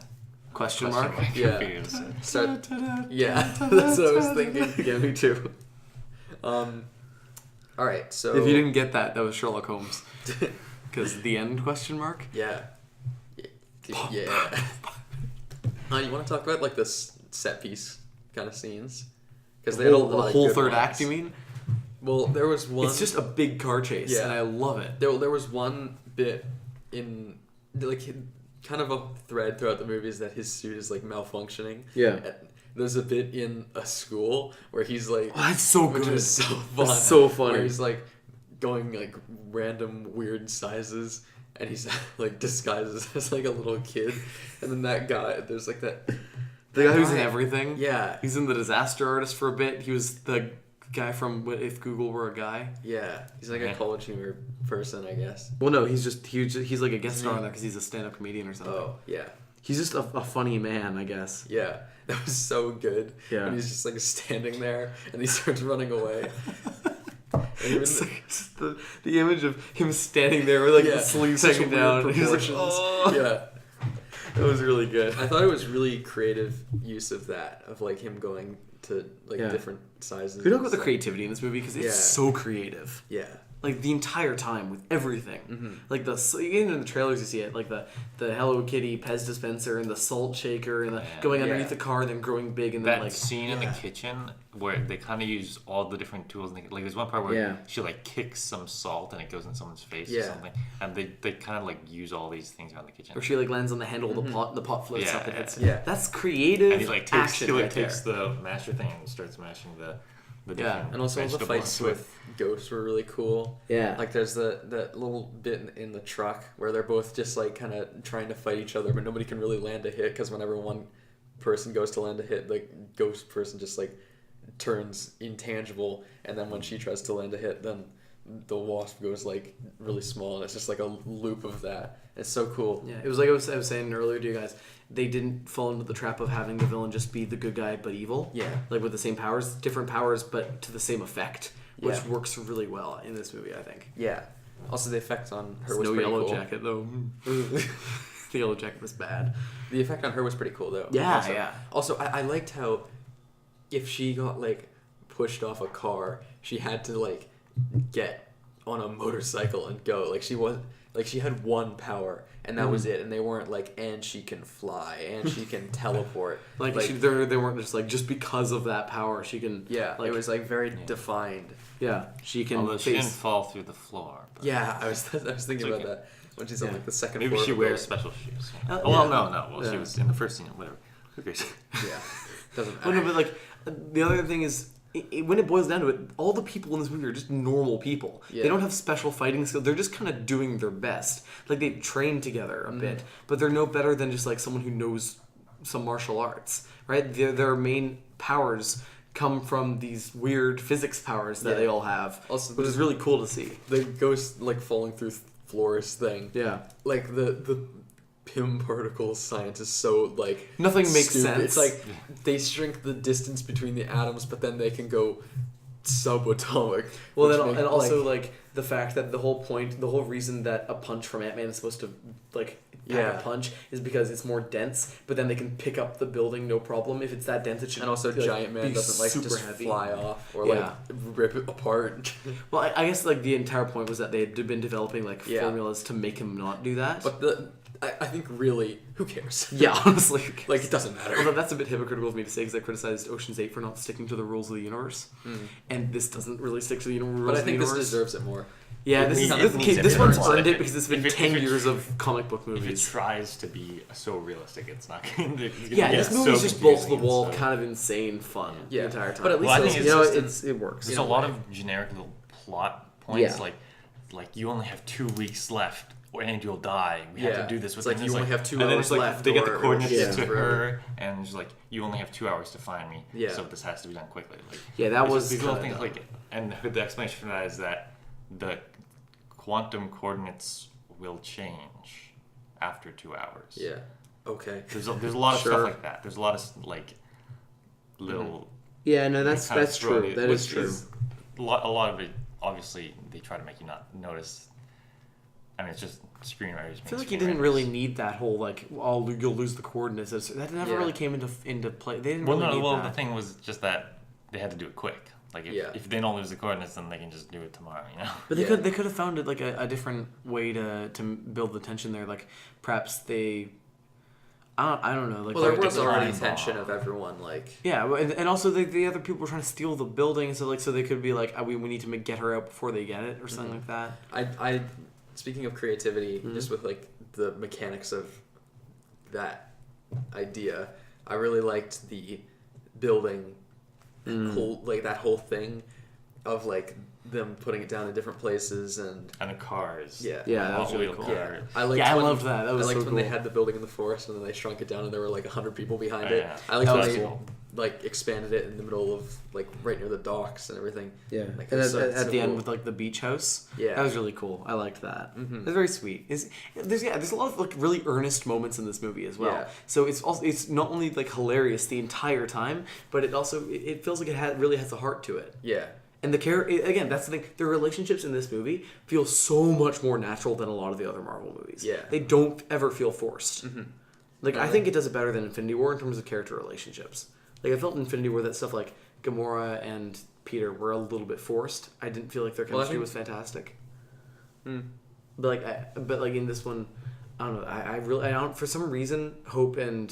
S1: Question mark?
S2: Yeah.
S4: Figures.
S2: Start, yeah, that's what I was thinking.
S1: Yeah, me too.
S2: All right, so
S1: If you didn't get that, that was Sherlock Holmes. Because the end question mark?
S2: yeah, yeah. You want to talk about like the set piece kind of scenes? Because they had a lot
S1: the
S2: of
S1: whole
S2: good
S1: third
S2: ones.
S1: act, you mean?
S2: Well, there was one.
S1: It's just a big car chase,
S2: Yeah.
S1: and I love it.
S2: There was one bit in like kind of a thread throughout the movie is that his suit is like malfunctioning.
S1: Yeah.
S2: And there's a bit in a school where he's like,
S1: Oh, that's so
S2: which
S1: good.
S2: is so fun.
S1: That's so funny.
S2: Where he's like going like random weird sizes, and he's like disguises as like a little kid, and then that guy, there's like that.
S1: The guy who's in everything.
S2: Yeah.
S1: He's in The Disaster Artist for a bit. He was the guy from What If Google Were a Guy.
S2: Yeah, he's like a college humor person, I guess.
S1: Well, no, he's like a guest star on there because he's a stand-up comedian or something.
S2: Oh, yeah.
S1: He's just a funny man, I guess.
S2: Yeah, that was so good.
S1: Yeah.
S2: And he's just like standing there, and he starts running away. And even
S1: It's like just the image of him standing there with like the sleeves
S2: such
S1: hanging
S2: weird
S1: down. And he's like,
S2: proportions.
S1: oh.
S2: Yeah.
S1: That was really good.
S2: I thought it was really creative use of that, of like him going to like
S1: Yeah.
S2: different sizes.
S1: We talk
S2: and
S1: about the
S2: stuff.
S1: creativity in this movie because it's
S2: Yeah.
S1: so creative.
S2: Yeah.
S1: Like the entire time with everything, like even in the trailers you see it, like the Hello Kitty Pez dispenser and the salt shaker and the going underneath the car and then growing big and
S4: that
S1: then like
S4: scene in the kitchen where they kind of use all the different tools. Like there's one part where she like kicks some salt and it goes in someone's face or something, and they kind of like use all these things around the kitchen.
S1: or she like lands on the handle of the pot, and the pot floats up and hits. That's
S4: And
S1: creative.
S4: he like takes the masher thing and starts mashing the different
S2: and also all the fights with ghosts were really cool.
S1: Yeah.
S2: Like there's that little bit in the truck where they're both just like kind of trying to fight each other, but nobody can really land a hit because whenever one person goes to land a hit, the ghost person just like turns intangible, and then when she tries to land a hit, then the wasp goes like really small, and it's just like a loop of that. It's so cool.
S1: Yeah, it was like I was saying earlier to you guys. They didn't fall into the trap of having the villain just be the good guy but evil.
S2: Yeah.
S1: Like with the same powers, different powers, but to the same effect, which works really well in this movie, I think.
S2: Yeah. Also, the effect on her
S1: It's
S2: was
S1: no
S2: pretty
S1: Yellow
S2: cool.
S1: Jacket though. The Yellow Jacket was bad.
S2: The effect on her was pretty cool though.
S1: Yeah,
S2: Also, I liked how if she got like pushed off a car, she had to like get on a motorcycle and go. Like she had one power and that was it, and they weren't like, and she can fly and she can teleport.
S1: They weren't just like, just because of that power she can.
S2: Yeah,
S1: like,
S2: it was like very defined.
S1: Yeah, she can.
S4: Although she didn't fall through the floor. But
S2: Yeah, I was thinking about that when she's on like the second
S4: maybe
S2: floor.
S4: she
S2: of the
S4: wears
S2: building.
S4: special shoes.
S1: Yeah.
S4: Well, no. Well, she was in the first scene. Whatever. Who cares?
S2: Yeah, doesn't
S1: Oh,
S2: matter.
S1: no, but like the other thing is, when it boils down to it, all the people in this movie are just normal people.
S2: Yeah.
S1: They don't have special fighting skills. They're just kind of doing their best. Like they train together a bit, but they're no better than just like someone who knows some martial arts, right? Their main powers come from these weird physics powers that they all have,
S2: Also,
S1: which is really cool to see.
S2: The ghost like falling through floors thing.
S1: Yeah.
S2: Like the Pym particle science is so like
S1: Nothing makes
S2: stupid.
S1: sense.
S2: It's like they shrink the distance between the atoms, but then they can go subatomic.
S1: Well,
S2: which
S1: then,
S2: make,
S1: and also like the fact that the whole reason that a punch from Ant-Man is supposed to like pack a punch is because it's more dense. But then they can pick up the building no problem if it's that dense. It should
S2: and also
S1: like,
S2: Giant Man
S1: be
S2: doesn't like
S1: super
S2: just
S1: heavy.
S2: fly off or
S1: Yeah.
S2: like rip it apart.
S1: Well, I guess like the entire point was that they had been developing like
S2: Yeah.
S1: formulas to make him not do that.
S2: But I think really, who cares?
S1: yeah, honestly,
S2: Like it doesn't matter.
S1: Although that's a bit hypocritical of me to say because I criticized Ocean's 8 for not sticking to the rules of the universe, and this doesn't really stick to the rules
S2: But I
S1: of the
S2: think this
S1: universe.
S2: deserves it more.
S1: Yeah,
S4: It needs
S1: this one's
S4: everyone.
S1: earned it because it's been
S4: If it-
S1: 10
S4: if it-
S1: years of comic book
S4: If it
S1: movies.
S4: tries to be so realistic, it's not going to.
S1: Yeah, this movie's just balls to the wall,
S4: kind
S1: kind of insane fun the
S2: Yeah.
S1: entire time.
S2: But at least
S4: Well, I
S2: it's
S4: think
S1: you know,
S2: consistent.
S1: it works.
S4: There's
S2: in
S4: a
S2: a
S4: lot
S2: way.
S4: of generic little plot points,
S1: Yeah.
S4: like you only have 2 weeks left, and you'll die. We have
S2: Yeah.
S4: to do this.
S2: It's
S4: But
S2: like
S4: then
S2: you
S4: it's
S2: only have 2
S4: and then
S2: hours
S4: it's like
S2: left
S4: they get the
S2: or
S4: coordinates
S1: yeah.
S4: to
S2: forever.
S4: her, and it's like you only have 2 hours to find me.
S2: Yeah.
S4: So this has to be done quickly. Like,
S1: Yeah, that
S4: it's
S1: was
S4: just these little
S1: kinda
S4: things
S1: dumb.
S4: and the explanation for that is that the quantum coordinates will change after 2 hours.
S2: Yeah. Okay.
S4: There's a lot of
S1: Sure.
S4: stuff like that. There's a lot of like little.
S1: Yeah, no, that's
S4: kind of
S1: that's
S4: thrown
S1: true.
S4: in,
S1: That is
S4: which
S1: true.
S4: A lot of it, obviously, they try to make you not notice. I mean, it's just screenwriters.
S1: I feel like you didn't really need that whole like, oh, you'll lose the coordinates. That never
S2: Yeah.
S1: really came into play. They didn't
S4: Well,
S1: really
S4: no.
S1: need
S4: Well,
S1: that.
S4: the thing was just that they had to do it quick. Like, if they don't lose the coordinates, then they can just do it tomorrow. You know.
S1: But they
S2: Yeah.
S1: could have found it like a different way to build the tension there. Like perhaps they, I don't know. Like
S2: Well, there
S1: like,
S2: was already
S4: time
S2: tension
S4: bomb.
S2: of everyone like.
S1: yeah, and also the other people were trying to steal the building, so they could be like, we need to get her out before they get it or something like that.
S2: I speaking of creativity, just with like the mechanics of that idea, I really liked the building that whole thing of like them putting it down in different places and
S4: And the cars.
S2: yeah.
S1: Yeah, that was
S4: Hot
S1: really
S4: wheel
S1: cool.
S4: car.
S2: I liked
S1: Yeah, I
S2: when-
S1: loved that. That was
S2: I liked
S1: so
S2: when they
S1: cool.
S2: had the building in the forest and then they shrunk it down and there were like 100 people behind
S4: Oh,
S2: it.
S4: yeah.
S2: I liked
S1: That
S2: when
S1: was
S2: they
S1: cool.
S2: like expanded it in the middle of like right near the docks and everything.
S1: Yeah,
S2: Like,
S1: and
S2: it's
S1: at
S2: so
S1: the end
S2: cool.
S1: with like the beach house.
S2: Yeah.
S1: that was really cool. I liked that. It's very sweet. There's a lot of like really earnest moments in this movie as well.
S2: Yeah.
S1: So it's not only like hilarious the entire time, but it also it feels like it really has a heart to it.
S2: Yeah.
S1: And again, that's the thing. The relationships in this movie feel so much more natural than a lot of the other Marvel movies.
S2: Yeah.
S1: They don't ever feel forced. Like I think it does it better than Infinity War in terms of character relationships. Like I felt in Infinity War that stuff like Gamora and Peter were a little bit forced. I didn't feel like their chemistry was fantastic. But like in this one, I don't know. I don't, for some reason, Hope and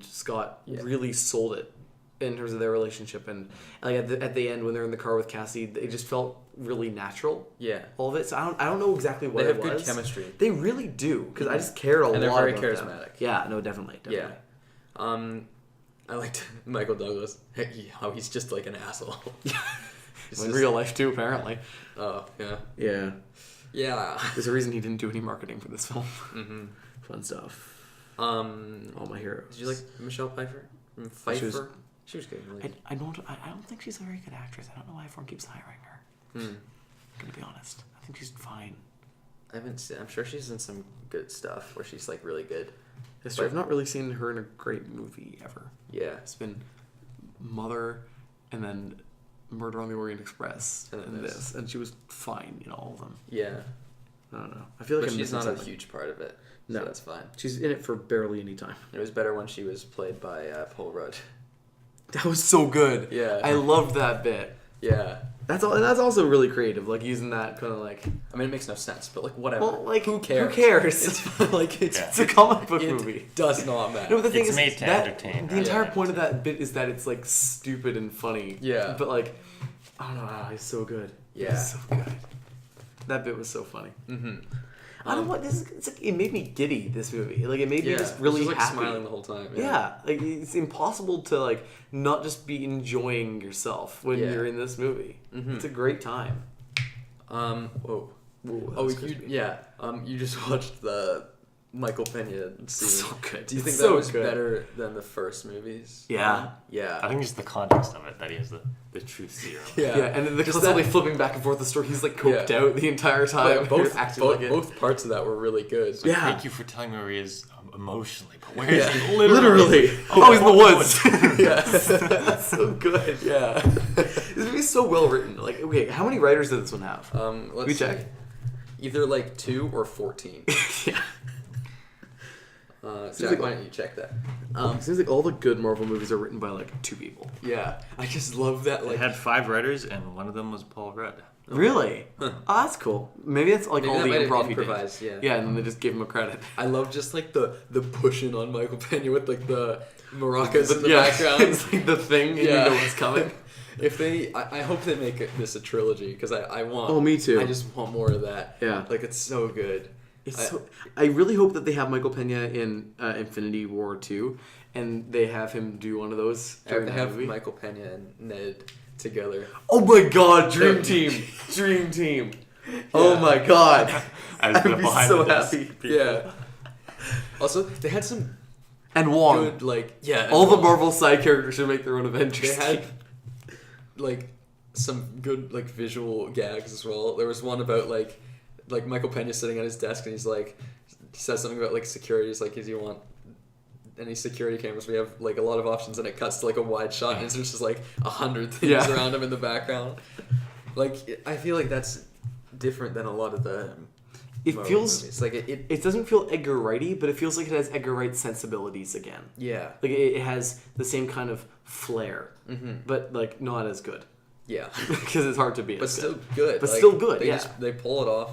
S1: Scott really sold it in terms of their relationship, and like at the end when they're in the car with Cassie, it just felt really natural.
S2: Yeah,
S1: all of it. So I don't know exactly what
S2: they have
S1: it was.
S2: good chemistry.
S1: They really do, because I just cared a lot.
S2: And they're very
S1: about
S2: charismatic.
S1: them. Yeah, no, definitely.
S2: Yeah. I liked Michael Douglas. How he's just like an asshole.
S1: In real life too, apparently.
S2: Oh yeah.
S1: Yeah.
S2: Yeah.
S1: There's a reason he didn't do any marketing for this film. Fun stuff. All my heroes.
S2: Did you like Michelle Pfeiffer? Pfeiffer? She was good. Like,
S1: I don't think she's a very good actress. I don't know why everyone keeps hiring her. I'm gonna be honest. I think she's fine.
S2: I'm sure she's in some good stuff where she's like really good.
S1: I've not really seen her in a great movie ever.
S2: Yeah.
S1: It's been Mother, and then Murder on the Orient Express, and this, and she was fine in all of them.
S2: Yeah.
S1: I don't know. I feel like
S2: she's not a huge part of it.
S1: No,
S2: so that's fine.
S1: She's in it for barely any time.
S2: It was better when she was played by Paul Rudd.
S1: That was so good.
S2: Yeah.
S1: I loved that bit.
S2: Yeah.
S1: That's also really creative, like using that kind of like.
S2: I mean, it makes no sense, but like whatever.
S1: Well, like
S2: who cares?
S1: Who cares?
S2: It's like
S1: it's a comic book movie.
S2: It does not matter.
S1: No, but the thing
S4: It's
S1: is,
S4: made to entertain.
S1: The entire point of that bit is that it's like stupid and funny.
S2: Yeah.
S1: But like, I don't know. He's so good.
S2: Yeah.
S1: He's so good. That bit was so funny. I don't know what this is. It's like, it made me giddy. This movie, like, it made me just really
S2: like
S1: happy.
S2: smiling the whole time.
S1: Yeah, like it's impossible to like not just be enjoying yourself when you're in this movie. It's a great time.
S2: Whoa.
S1: Ooh,
S2: you just watched the Michael Pena scene.
S1: So good.
S2: Do you think
S1: So
S2: that was
S1: good.
S2: better than the first movies?
S1: Yeah.
S2: Yeah.
S4: I think just the context of it, that he has the truth serum.
S1: Yeah, and then the
S2: Just
S1: constantly
S2: that-
S1: flipping back and forth the story. He's like coked out the entire time.
S2: But
S1: acting like it.
S2: both parts of that were really good.
S4: Like,
S1: Yeah.
S4: Thank you for telling me where he is emotionally, but where is he
S1: Literally. Oh, he's in the woods.
S2: Yeah.
S1: That's so good.
S2: Yeah.
S1: This movie's so well written. Like, okay, how many writers did this one have?
S2: Let's
S1: We
S2: see.
S1: check.
S2: Either like 2 or 14.
S1: Yeah.
S2: Jack, why don't you check that?
S1: It seems like all the good Marvel movies are written by like 2 people.
S2: Yeah, I just love that.
S4: They
S2: Like,
S4: had 5 writers, and one of them was Paul Rudd.
S1: Really?
S2: Huh.
S1: Oh, that's cool. Maybe that's like
S2: Maybe
S1: all
S2: that
S1: the
S2: might have
S1: improv he
S2: improvised,
S1: did.
S2: yeah.
S1: Yeah, and then they just gave him a credit.
S2: I love just like the pushing on Michael Pena with like the maracas in the background.
S1: It's like the thing, and you know what's coming.
S2: If they, I hope they make this a trilogy because I want.
S1: Oh, me too.
S2: I just want more of that.
S1: Yeah.
S2: Like it's so good.
S1: I really hope that they have Michael Pena in Infinity War 2, and they have him do one of those
S2: I
S1: during
S2: have
S1: the movie.
S2: Michael Pena and Ned together.
S1: Oh my god, Dream Team! Dream Team! Oh my god!
S4: As
S1: I'd
S4: the
S1: be
S4: behind
S1: so
S4: the desk
S1: happy.
S4: people.
S2: Yeah. Also, they had some
S1: And Wong.
S2: good and
S1: All the
S2: Wong.
S1: Marvel side characters should make their own Avengers.
S2: They had like some good like visual gags as well. There was one about like Michael Pena sitting at his desk and he says something about like security. He's like, "Do you want any security cameras? We have like a lot of options." And it cuts to like a wide shot and there's just like 100 things around him in the background. Like I feel like that's different than a lot of the
S1: It
S2: Marvel
S1: feels
S2: movies. Like it
S1: it doesn't feel Edgar Wrighty, but it feels like it has Edgar Wright sensibilities again.
S2: yeah.
S1: Like it has the same kind of flair, but like not as good
S2: Yeah.
S1: because it's hard to be.
S2: But
S1: as
S2: still
S1: good.
S2: good.
S1: But still good,
S2: They
S1: yeah.
S2: they pull it off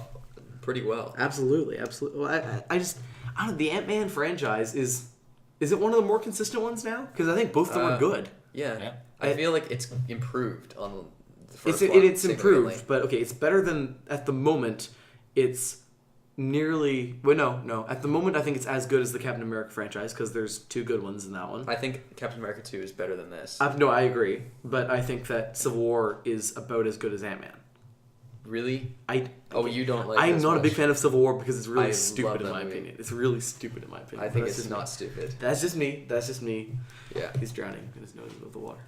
S2: pretty well.
S1: Absolutely. Well, I don't know. The Ant-Man franchise is it one of the more consistent ones now? Because I think both of them are good.
S2: Yeah.
S4: Yeah.
S2: I feel like it's improved on the first
S1: It's
S2: one.
S1: it's improved,
S2: significantly.
S1: but okay, it's better than at the moment. It's nearly no. At the moment, I think it's as good as the Captain America franchise because there's 2 good ones in that one.
S2: I think Captain America 2 is better than this.
S1: No, I agree, but I think that Civil War is about as good as Ant-Man.
S2: Really?
S1: Oh,
S2: you don't like it
S1: I'm
S2: as
S1: not a
S2: much.
S1: big fan of Civil War because it's
S2: I
S1: really
S2: love
S1: stupid in
S2: that
S1: my
S2: movie.
S1: opinion. It's really stupid in my opinion.
S2: I think
S1: That's
S2: it's
S1: just
S2: not
S1: me.
S2: stupid.
S1: That's just me. That's just me.
S2: Yeah.
S1: He's drowning in his nose above the water.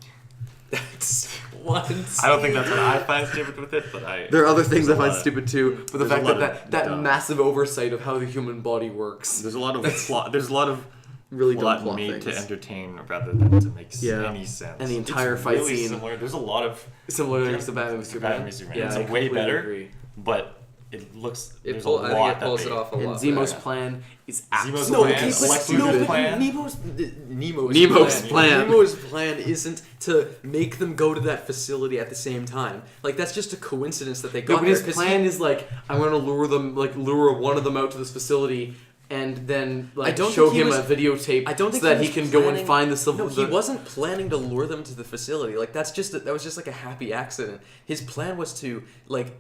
S2: That's once.
S4: I don't think that's what I find stupid with it, but
S1: There are other things I
S4: there's a
S1: find
S4: lot of-
S1: stupid too, but the
S4: there's a
S1: fact
S4: lot
S1: that
S4: of
S1: that
S4: dumb.
S1: massive oversight of how the human body works.
S4: There's a lot of plot. There's a lot of
S1: Really dumb
S4: plot
S1: plot
S4: made
S1: things.
S4: to entertain rather than to make
S1: Yeah.
S4: any sense.
S1: And the entire
S4: It's
S1: fight
S4: really
S1: scene-
S4: Similar. There's a lot of
S1: Similar to Batman v Superman.
S4: Batman v Superman.
S1: Yeah,
S4: It's
S1: I
S4: way
S1: completely
S4: better,
S1: agree.
S4: but it looks
S2: I
S4: there's
S2: think
S4: a lot
S2: it pulls
S4: that
S2: it off a
S1: And
S2: lot.
S1: Zemo's
S2: better.
S1: plan is
S4: Zemo's
S1: absolutely
S4: plan,
S1: stupid.
S4: Lex Luthor's plan.
S2: Nemo's
S1: plan.
S2: Nemo's plan isn't to make them go to that facility at the same time. Like that's just a coincidence that they
S1: No,
S2: got
S1: but
S2: there.
S1: his
S2: 'cause
S1: plan is like, I'm going to lure one of them out to this facility, and then
S2: I
S1: like
S2: don't
S1: show
S2: think he
S1: him
S2: was-
S1: a videotape
S2: I don't think
S1: so that he
S2: was
S1: can go and
S2: planning-
S1: find the silver.
S2: No, he wasn't planning to lure them to the facility. Like that was just like a happy accident. His plan was to like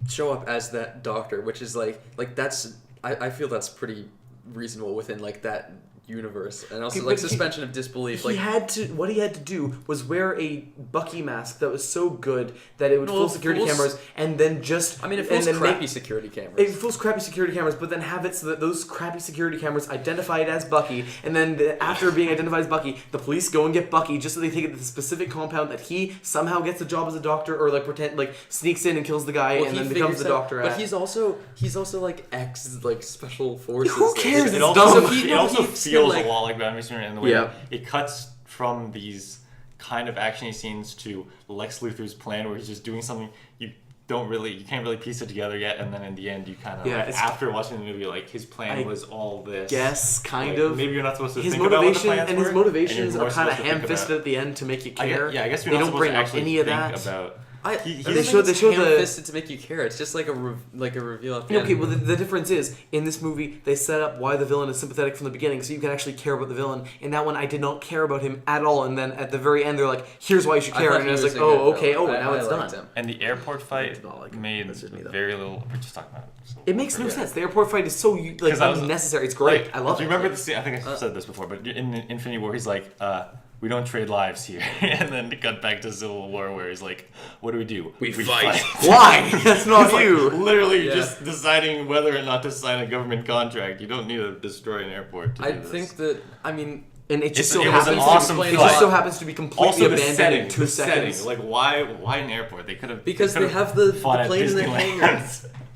S2: show up as that doctor, which is like that's I feel that's pretty reasonable within like that universe, and also
S1: Okay,
S2: like
S1: but he-
S2: suspension of disbelief.
S1: What he had to do was wear a Bucky mask that was so good that it would
S2: No,
S1: fool security
S2: fools-
S1: cameras, and then just
S2: I mean, it
S1: and
S2: feels
S1: then
S2: crappy security cameras.
S1: It fools crappy security cameras, but then have it so that those crappy security cameras identify it as Bucky, and then after being identified as Bucky, the police go and get Bucky just so they take it to the specific compound that he somehow gets a job as a doctor, or like pretend like sneaks in and kills the guy,
S2: Well,
S1: and
S2: he
S1: then becomes
S2: figures
S1: the
S2: out-
S1: doctor.
S2: But
S1: at.
S2: he's also like ex like special forces.
S1: Who
S2: there.
S1: cares?
S4: It
S1: It's
S4: also,
S1: dumb.
S2: he-
S4: it
S2: no,
S4: also
S2: he
S4: feels
S2: still, like-
S4: a lot like Batman v Superman in the way
S1: Yeah.
S4: that it cuts from these kind of actiony scenes to Lex Luthor's plan, where he's just doing something you can't really piece it together yet, and then in the end you kind of
S1: Yeah, it's-
S4: after watching the movie, like his plan
S1: I
S4: was all this.
S1: Guess kind
S4: Like,
S1: of.
S4: maybe you're not supposed to
S1: His
S4: think about what the
S1: motivation
S4: plans
S1: and
S4: were,
S1: his motivations
S4: and you're
S1: are kind of
S4: supposed to think
S1: ham-fisted
S4: about-
S1: at the end to make you care.
S4: I guess
S1: they
S4: you're not
S1: don't
S4: supposed
S1: bring
S4: to
S1: up
S4: actually
S1: any of
S4: think
S1: that.
S4: about.
S1: They show the-
S2: ham-fisted to make you care. It's just like a reveal at the end.
S1: Okay, well, the difference is, in this movie, they set up why the villain is sympathetic from the beginning, so you can actually care about the villain. In that one, I did not care about him at all, and then at the very end, they're like, here's why you should
S2: I
S1: care,
S2: thought
S1: and
S2: he
S1: I was
S2: was
S1: like,
S2: a good
S1: oh, okay,
S2: villain.
S1: now
S2: I
S1: it's
S2: liked
S1: done.
S2: him.
S4: And the airport fight
S1: did not like it.
S4: made
S1: That's just me, though.
S4: very little. We're just talking about it. So
S1: It makes no
S4: yeah.
S1: sense. The airport fight is so, like,
S4: 'Cause I was-
S1: unnecessary. It's great.
S4: Like,
S1: I love
S4: do
S1: it.
S4: you remember the scene? I think I said this before, but in Infinity War, he's like, we don't trade lives here. And then it got back to Civil War, where he's like, what do? We fight.
S1: Why? That's not
S4: It's like
S1: you.
S4: literally
S2: Yeah.
S4: just deciding whether or not to sign a government contract. You don't need to destroy an airport to
S2: I
S4: do this.
S2: think that
S1: And it just so
S4: it was an
S1: happens
S4: awesome
S1: to be, it
S4: fight.
S1: just so happens to be completely
S4: Also the
S1: abandoned
S4: setting,
S1: in 2
S4: the
S1: seconds.
S4: setting. Like why an airport? They could have
S2: because they have the
S4: fought at
S2: plane in the
S4: Disneyland.
S2: hangar.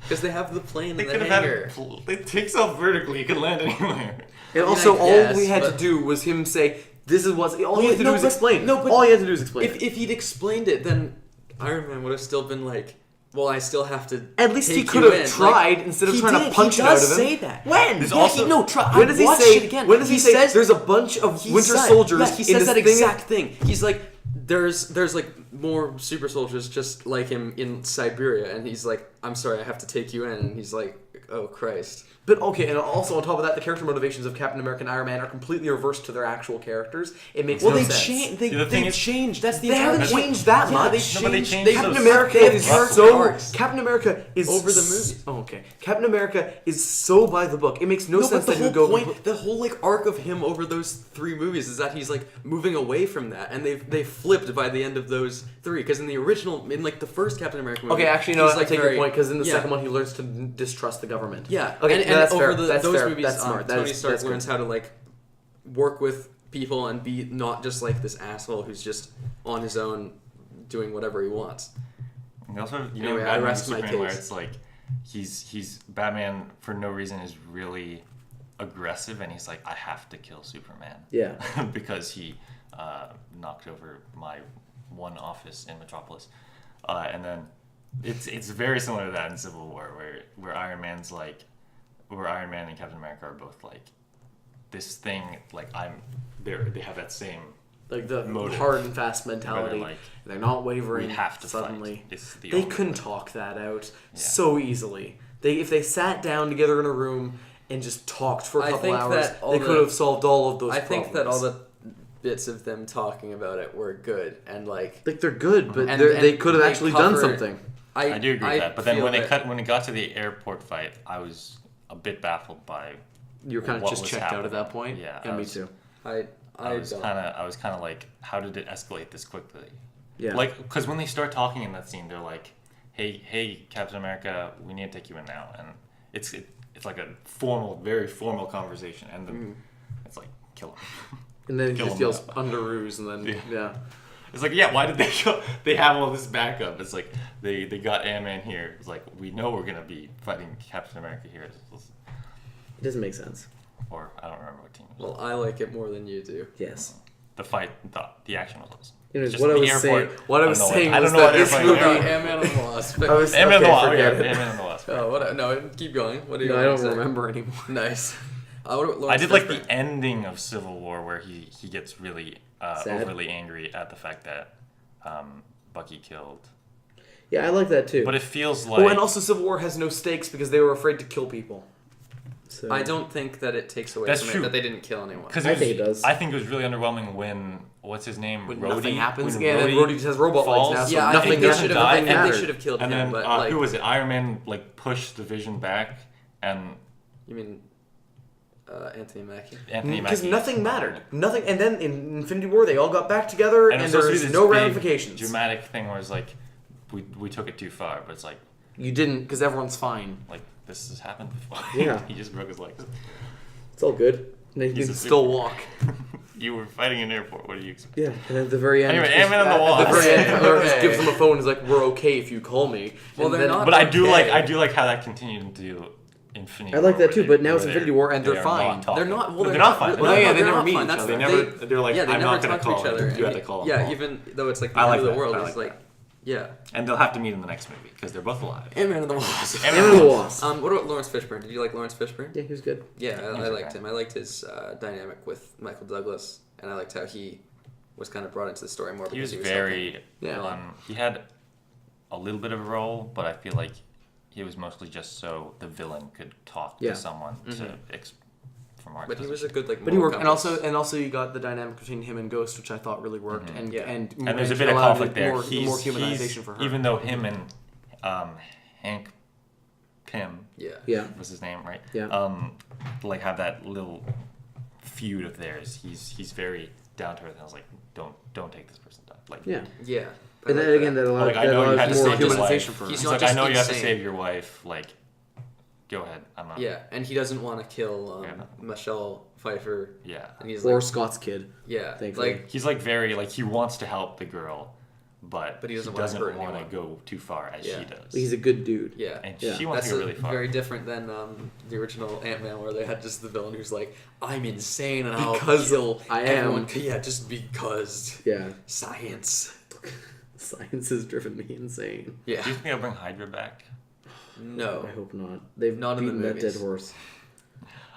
S2: Because they have the plane
S4: They
S2: in
S4: could
S2: the
S4: have
S2: hangar.
S4: had it takes off vertically. You can land anywhere.
S1: And
S2: I
S1: also,
S2: mean, I
S1: all
S2: guess,
S1: we had to
S2: but-
S1: do was him say, "This is what." All he had to do
S2: No,
S1: was
S2: but-
S1: explain.
S2: no, but
S1: all he had to do was explain.
S2: If he'd explained it, then Iron Man would have still been like, well, I still have to.
S1: At least he
S2: take
S1: could
S2: you
S1: have
S2: in.
S1: tried
S2: Like,
S1: instead of
S2: he
S1: trying
S2: did.
S1: to punch
S2: he
S1: it out of
S2: does
S1: him.
S2: say that.
S1: When?
S4: There's
S2: Yeah,
S4: also-
S2: no, try.
S1: When does he
S2: watched
S1: say?
S2: it again.
S1: When does he say?
S2: says,
S1: There's a bunch of
S2: he
S1: Winter
S2: said-
S1: Soldiers.
S2: Yeah, he
S1: in
S2: says
S1: this
S2: that
S1: thing.
S2: exact thing. He's like, there's like more super soldiers just like him in Siberia, and he's like, I'm sorry, I have to take you in, and he's like, oh Christ.
S1: But okay, and also on top of that, the character motivations of Captain America and Iron Man are completely reversed to their actual characters. It makes
S2: Well,
S1: no
S2: they
S1: sense.
S2: changed.
S4: The thing
S2: They
S4: is-
S2: changed. That's the
S1: They
S2: entire
S1: haven't
S2: point.
S1: changed that
S2: Yeah,
S1: much.
S2: they
S4: No, but they
S2: changed.
S4: changed
S1: Captain
S4: those-
S1: America
S2: They have
S1: is
S2: character
S1: so.
S2: arcs.
S1: Captain America is
S2: Over the
S1: s-
S2: movie.
S1: Oh, okay. Captain America is so by the book. It makes no,
S2: No,
S1: sense
S2: but the
S1: that
S2: whole
S1: you go.
S2: point, the whole like arc of him over those 3 movies is that he's like moving away from that, and they flipped by the end of those 3. Because in the original, in like the first Captain America movie,
S1: Okay, actually, no.
S2: he's,
S1: I
S2: like,
S1: take
S2: very-
S1: your point because in the
S2: yeah.
S1: second one he learns to distrust the government.
S2: Yeah.
S1: Okay,
S2: and,
S1: no, that's
S2: over
S1: fair.
S2: the,
S1: That's
S2: those
S1: fair.
S2: movies,
S1: That's smart. That
S2: Tony
S1: is-
S2: Stark
S1: that's good.
S2: learns how to like work with people and be not just like this asshole who's just on his own doing whatever he wants.
S4: And also,
S2: Anyway, I
S4: Batman
S2: rest
S4: v
S2: my
S4: Superman, where
S2: case.
S4: it's like he's Batman for no reason is really aggressive, and he's like, I have to kill Superman.
S1: Yeah.
S4: Because he knocked over my one office in Metropolis, and then it's very similar to that in Civil War, where Iron Man and Captain America are both like this thing, like they have that same
S1: Like the
S4: motive.
S1: hard and fast mentality.
S4: Like,
S1: They're not wavering.
S4: we have to
S1: suddenly.
S4: fight. It's the
S1: They
S4: only
S1: couldn't
S4: way.
S1: talk that out
S4: Yeah.
S1: so easily. If they sat down together in a room and just talked for a
S2: I
S1: couple
S2: think
S1: hours,
S2: that all
S1: they
S2: the-
S1: could have solved all of those
S2: I
S1: problems.
S2: think that all the bits of them talking about it were good, and like
S1: they're good, but
S2: And-
S1: they
S2: and
S1: could have
S2: they
S1: actually done
S2: cover-
S1: something.
S4: I do agree with that. But then
S2: feel
S4: when
S2: that-
S4: when it got to the airport fight, I was a bit baffled by.
S1: You were kind of
S4: what
S1: just
S4: was
S1: checked out
S4: happening.
S1: at that point.
S4: Yeah,
S1: me too.
S2: I
S4: was
S2: don't.
S4: kind of like, how did it escalate this quickly?
S1: Yeah.
S4: Like, because when they start talking in that scene, they're like, "Hey, Captain America, we need to take you in now," and it's like a very formal conversation, and then it's like, kill him.
S1: And then he
S4: Kill
S1: just
S4: him
S1: yells
S4: now.
S1: underoos, and then yeah.
S4: It's like, yeah, why did they go? They have all this backup. It's like they got Ant-Man here. It's like, we know we're gonna be fighting Captain America here.
S1: It doesn't make sense.
S4: Or I don't remember what team it was.
S2: Well, I like it more than you do.
S1: Yes.
S4: The fight, the action was awesome.
S1: Anyways,
S4: Just
S1: what I
S4: the
S1: was
S4: airport.
S1: saying, what I was saying
S4: I
S1: was
S4: don't know
S1: that
S4: what
S1: this
S4: airplane
S1: movie.
S4: we're on.
S2: Ant-Man and the Wasp.
S1: I was
S4: Ant-Man and the
S1: okay,
S4: Wasp.
S1: forget
S4: Yeah,
S1: it.
S4: Ant-Man and the Wasp.
S2: Oh, what? No, keep going. What do you
S1: No, I
S2: want
S1: don't
S2: to say?
S1: remember anymore.
S2: Nice.
S4: I did like the ending of Civil War where he gets really
S1: Sad.
S4: overly angry at the fact that Bucky killed.
S1: Yeah, I like that too.
S4: But it feels like
S1: Oh, and also Civil War has no stakes because they were afraid to kill people. So
S2: I don't think that it takes away
S4: That's
S2: from
S4: true.
S2: it that they didn't kill anyone.
S4: because
S1: I think it does.
S4: I think it was really underwhelming when what's his name
S1: When
S4: Rhodey
S1: nothing happens.
S4: when
S1: Yeah, and then Rhodey just has robot
S4: falls.
S1: legs now, so
S2: Yeah, I
S1: nothing
S2: think they
S1: happens.
S2: should have.
S4: died,
S2: I
S1: Nothing
S2: think they
S1: mattered.
S2: should have killed
S4: And
S2: him.
S4: then
S2: But like,
S4: who was it? Iron Man like pushed the Vision back, and
S2: you mean Anthony Mackie?
S4: Anthony
S1: Because
S4: Mackie.
S1: nothing mattered. Nothing. And then in Infinity War, they all got back together, and
S4: it was supposed to be
S1: there's
S4: this
S1: no
S4: big,
S1: ramifications.
S4: dramatic thing where it's like we took it too far, but it's like
S1: You didn't, because everyone's fine.
S4: this has happened before.
S1: Yeah.
S4: He just broke his legs.
S1: It's all good. And then you
S4: He's
S1: can
S4: a
S1: still
S4: super-
S1: walk.
S4: You were fighting in an airport. What do you expect?
S1: Yeah, and at the very end,
S4: Anyway, Ant-Man and the
S1: at the
S4: Wasp.
S1: very end, Tyler just
S2: Okay.
S1: gives him a phone. He's like, "We're okay if you call me."
S2: Well,
S1: And
S2: they're
S1: then-
S2: not.
S4: But I do
S2: Okay.
S4: like how that continued into Infinity.
S1: I like
S4: War,
S1: that too,
S4: where
S1: but now
S4: where
S1: it's
S4: they're-
S1: Infinity War and they're
S4: they are
S1: fine.
S4: not talking.
S2: They're not. Well,
S4: No, they're not fine.
S1: Well, yeah, they
S2: they're
S1: never
S2: not
S1: meet
S2: fine.
S1: each
S2: That's
S1: other.
S2: the-
S4: They never. They're like,
S2: yeah, they
S4: I'm
S2: never
S4: not gonna
S2: talk to
S4: call
S2: each other.
S4: him. You
S2: And
S4: have to call him.
S2: Yeah,
S4: Paul.
S2: even though it's like the
S4: I
S2: end
S4: like
S2: of the
S4: that.
S2: world,
S4: I
S2: it's
S4: like
S2: like,
S4: that.
S2: yeah.
S4: And they'll have to meet in the next movie because they're both alive.
S2: Ant-Man and the Wasp.
S1: Ant-Man and the Wasp.
S2: What about Lawrence Fishburne? Did you like Lawrence Fishburne?
S1: Yeah, he was good.
S2: Yeah, I
S4: was
S2: liked
S4: okay.
S2: him. I liked his dynamic with Michael Douglas, and I liked how he was kind of brought into the story more.
S4: He was
S2: because
S4: very.
S1: Yeah.
S4: He had a little bit of a role, but I feel like he was mostly just so the villain could talk
S1: Yeah.
S4: to someone from our
S2: But he was a good like.
S1: But he
S2: moral
S1: worked, and
S2: compass.
S1: also you got the dynamic between him and Ghost, which I thought really worked, and
S2: Yeah.
S1: and
S4: And there's a bit of
S1: allowed
S4: conflict there.
S1: More
S4: He's
S1: humanization for her.
S4: even though him and Hank Pym
S1: Yeah.
S4: was his name, right?
S1: Yeah.
S4: Like have that little feud of theirs. He's very down to earth. And I was like, don't take this person down. Like,
S1: Yeah.
S2: Yeah. I
S1: And
S2: like
S1: then again, that
S4: like, I
S1: that
S4: know you had to
S1: allows more
S4: save his
S1: humanization
S4: wife.
S1: for her.
S2: He's
S4: He's
S2: not
S4: like,
S2: just
S4: I know you have to
S2: insane.
S4: save your wife. Like, go ahead. I'm not.
S2: Yeah, and he doesn't want to kill
S4: Yeah.
S2: Michelle Pfeiffer,
S4: Yeah.
S2: and he's
S1: Or
S2: like,
S1: Scott's kid.
S2: yeah,
S1: thankfully.
S2: like
S4: He's like very like he wants to help the girl, but
S2: he doesn't wanna hurt
S4: want to
S2: anyone.
S4: go too far as
S2: Yeah.
S4: she does.
S1: He's a good dude.
S2: yeah.
S4: and
S1: Yeah.
S4: she wants
S2: That's
S4: to go really far.
S2: very different than the original Ant-Man, where they had just the villain who's like, "I'm insane and I'll
S1: Because
S2: kill
S1: I
S2: everyone."
S1: am.
S2: Yeah, just because
S1: Yeah.
S2: science.
S1: Science has driven me insane.
S2: Yeah,
S4: Do you think they'll bring Hydra back?
S2: no.
S1: I hope not. They've
S2: Not in the
S1: beaten that
S2: movies.
S1: dead horse.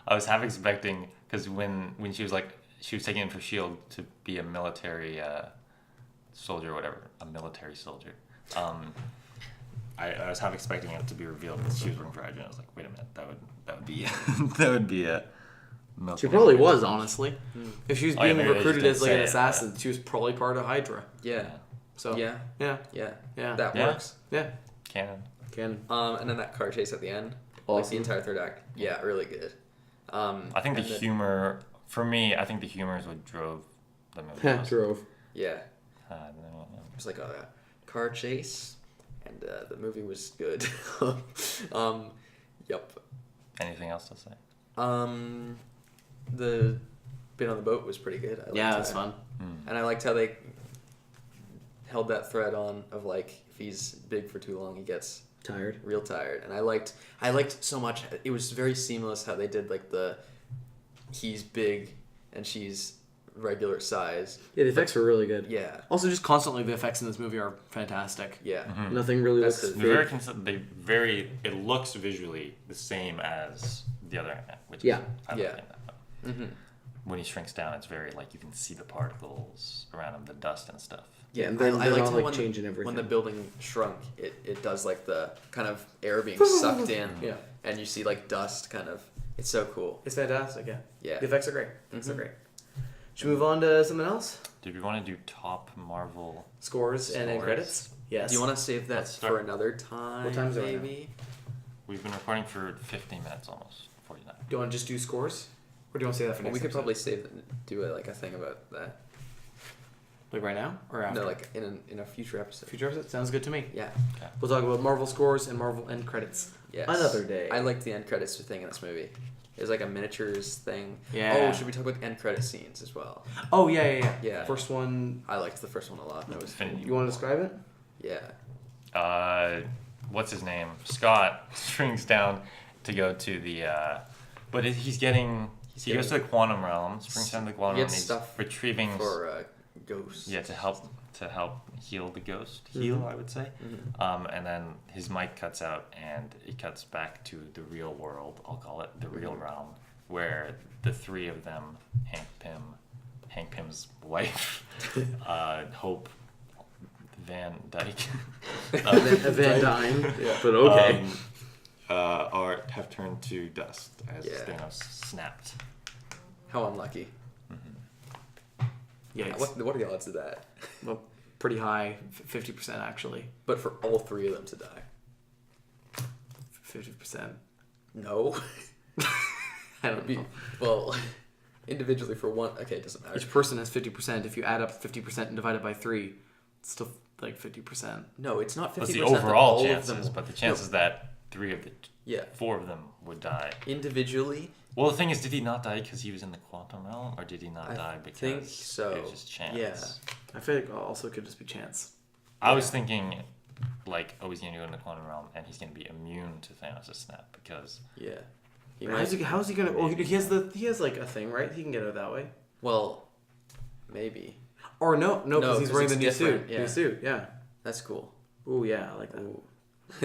S4: I was half expecting because when she was like she was taken in for Shield to be a military soldier or whatever, a military soldier. I was half expecting it to be revealed that she was working for Hydra. And I was like, wait a minute, that would be that would be a.
S1: She probably was, honestly. If she was
S4: Oh, yeah,
S1: being
S4: maybe they
S1: recruited
S4: just
S1: as like
S4: didn't
S1: an
S4: say it,
S1: assassin, she was probably part of Hydra.
S2: Yeah,
S1: So
S2: yeah,
S1: yeah,
S2: yeah.
S1: yeah,
S2: That
S4: Yeah.
S2: works.
S1: yeah.
S4: Canon.
S1: Canon.
S2: And then that car chase at the end, like the
S1: Awesome.
S2: entire third act. Yeah, really good.
S4: I think the
S2: and
S4: humor for me. I think the humor is what drove the movie. most.
S1: Drove.
S2: Yeah,
S4: Uh,
S2: it was like a car chase, and the movie was good. Yep.
S4: Anything else to say?
S2: The bit on the boat was pretty good. I liked
S1: Yeah, that's
S2: that.
S1: fun.
S2: And I liked how they held that thread on of like if he's big for too long, he gets
S1: Tired.
S2: real tired. And I liked so much. It was very seamless how they did like he's big and she's regular size.
S1: Yeah, the effects were really good.
S2: Yeah.
S1: Also, just constantly, the effects in this movie are fantastic.
S2: Yeah.
S1: Nothing really
S2: That's
S1: looks
S2: the-
S4: They're
S1: fake.
S4: very it looks visually the same as the other Ant-Man, which
S1: Yeah.
S4: is I
S2: Yeah.
S4: like that.
S2: Mm-hmm.
S4: When he shrinks down, it's very like you can see the particles around him, the dust and stuff.
S2: Yeah,
S1: And then
S2: I
S1: they're
S2: liked
S1: not,
S2: how
S1: like,
S2: when,
S1: changing everything.
S2: when the building shrunk, it does like the kind of air being sucked in,
S1: Yeah.
S2: and you see like dust kind of. It's so cool.
S1: It's fantastic, yeah.
S2: Yeah.
S1: The effects are great. Effects are
S2: Mhm.
S1: great. Should we move on to something else?
S4: Do we want to do top Marvel?
S1: Scores and end
S4: Scores.
S1: credits? Yes.
S2: Do you want to save that
S4: Let's start.
S2: for another time?
S1: What time is it right now?
S2: maybe?
S4: We've been recording for 15 minutes almost, 49.
S1: Do you want to just do scores? Or do you want to say that for
S2: Well,
S1: next
S2: we could
S1: episode?
S2: probably do a thing about that.
S1: Like right now? Or after?
S2: No, like in a future episode.
S1: Future episode? Sounds good to me.
S2: Yeah.
S1: We'll talk about Marvel scores and Marvel end credits.
S2: Yes.
S1: Another day.
S2: I liked the end credits thing in this movie. It was like a miniatures thing.
S1: Yeah.
S2: Oh, should we talk about the end credit scenes as well?
S1: Oh, yeah.
S2: Yeah.
S1: First one,
S2: I liked the first one a lot. That was
S4: Infinity
S1: you want to describe it?
S2: yeah.
S4: What's his name? Scott shrinks down to go to the, but he goes to the quantum realm, springs down to the quantum
S2: He
S4: realm,
S2: gets
S4: and he's
S2: stuff
S4: retrieving.
S2: For ghost.
S4: Yeah, to help heal the ghost. Heal, I would say. And then his mic cuts out, and it cuts back to the real world. I'll call it the real realm, where the three of them, Hank Pym's wife, Hope Van Dyke,
S1: Van Dyne.
S2: Yeah.
S1: But okay.
S4: have turned to dust as Thanos snapped.
S2: How unlucky.
S1: Yeah.
S2: What are the odds of that?
S1: Well, pretty high, 50% actually.
S2: But for all three of them to die.
S1: 50%.
S2: No.
S1: I don't know.
S2: Well, individually for one. Okay, it doesn't matter.
S1: Each person has 50%. If you add up 50% and divide it by 3, it's still like 50%.
S2: No, it's not 50%.
S4: That's the
S2: that
S4: overall
S2: all
S4: chances,
S2: of them,
S4: but the chances that 4 of them would die.
S2: Individually.
S4: Well, the thing is, did he not die because he was in the quantum realm, or did he not die because
S2: think so.
S4: it was just chance?
S2: Yeah.
S1: I feel like also it could just be chance.
S4: I was thinking, like, he's going to go in the quantum realm, and he's going to be immune to Thanos' snap because...
S2: Yeah.
S1: How's he gonna? Oh, he has like a thing, right? He can get out that way.
S2: Well, maybe.
S1: Or no, because he's wearing the new suit.
S2: different, yeah.
S1: New suit, yeah.
S2: That's cool.
S1: Ooh, yeah, I like that.
S2: Ooh.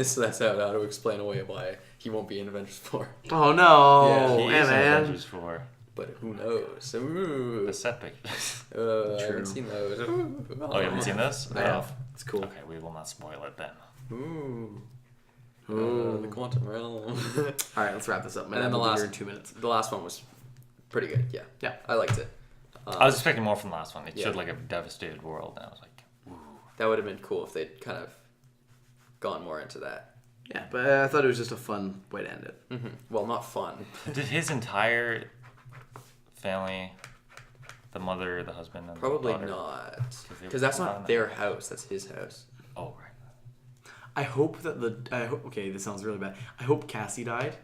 S2: So that's how to explain away why he won't be in Avengers 4.
S1: Oh no,
S2: Yeah,
S4: he is in
S1: man.
S4: Avengers 4.
S2: But who knows? Ooh.
S4: The set pictures.
S2: I haven't seen those. Ooh.
S4: Oh, you haven't seen this?
S1: I have. It's cool.
S4: Okay, we will not spoil it then.
S2: Ooh.
S1: Ooh.
S2: The quantum realm.
S1: All right, let's wrap this up.
S2: And then the last
S1: in 2 minutes.
S2: The last one was pretty good. Yeah.
S1: Yeah.
S2: I liked it.
S4: I was expecting more from the last one. It
S2: yeah.
S4: showed like a devastated world, and I was like, ooh.
S2: That would have been cool if they'd kind of gone more into that.
S1: Yeah, but I thought it was just a fun way to end it.
S2: Mm-hmm. Well, not fun.
S4: Did his entire family, the mother, the husband, and
S2: Probably
S4: the daughter,
S2: not.
S4: 'cause
S2: Because that's not their house. That's his house.
S4: Oh, right.
S1: I hope that okay, this sounds really bad. I hope Cassie died.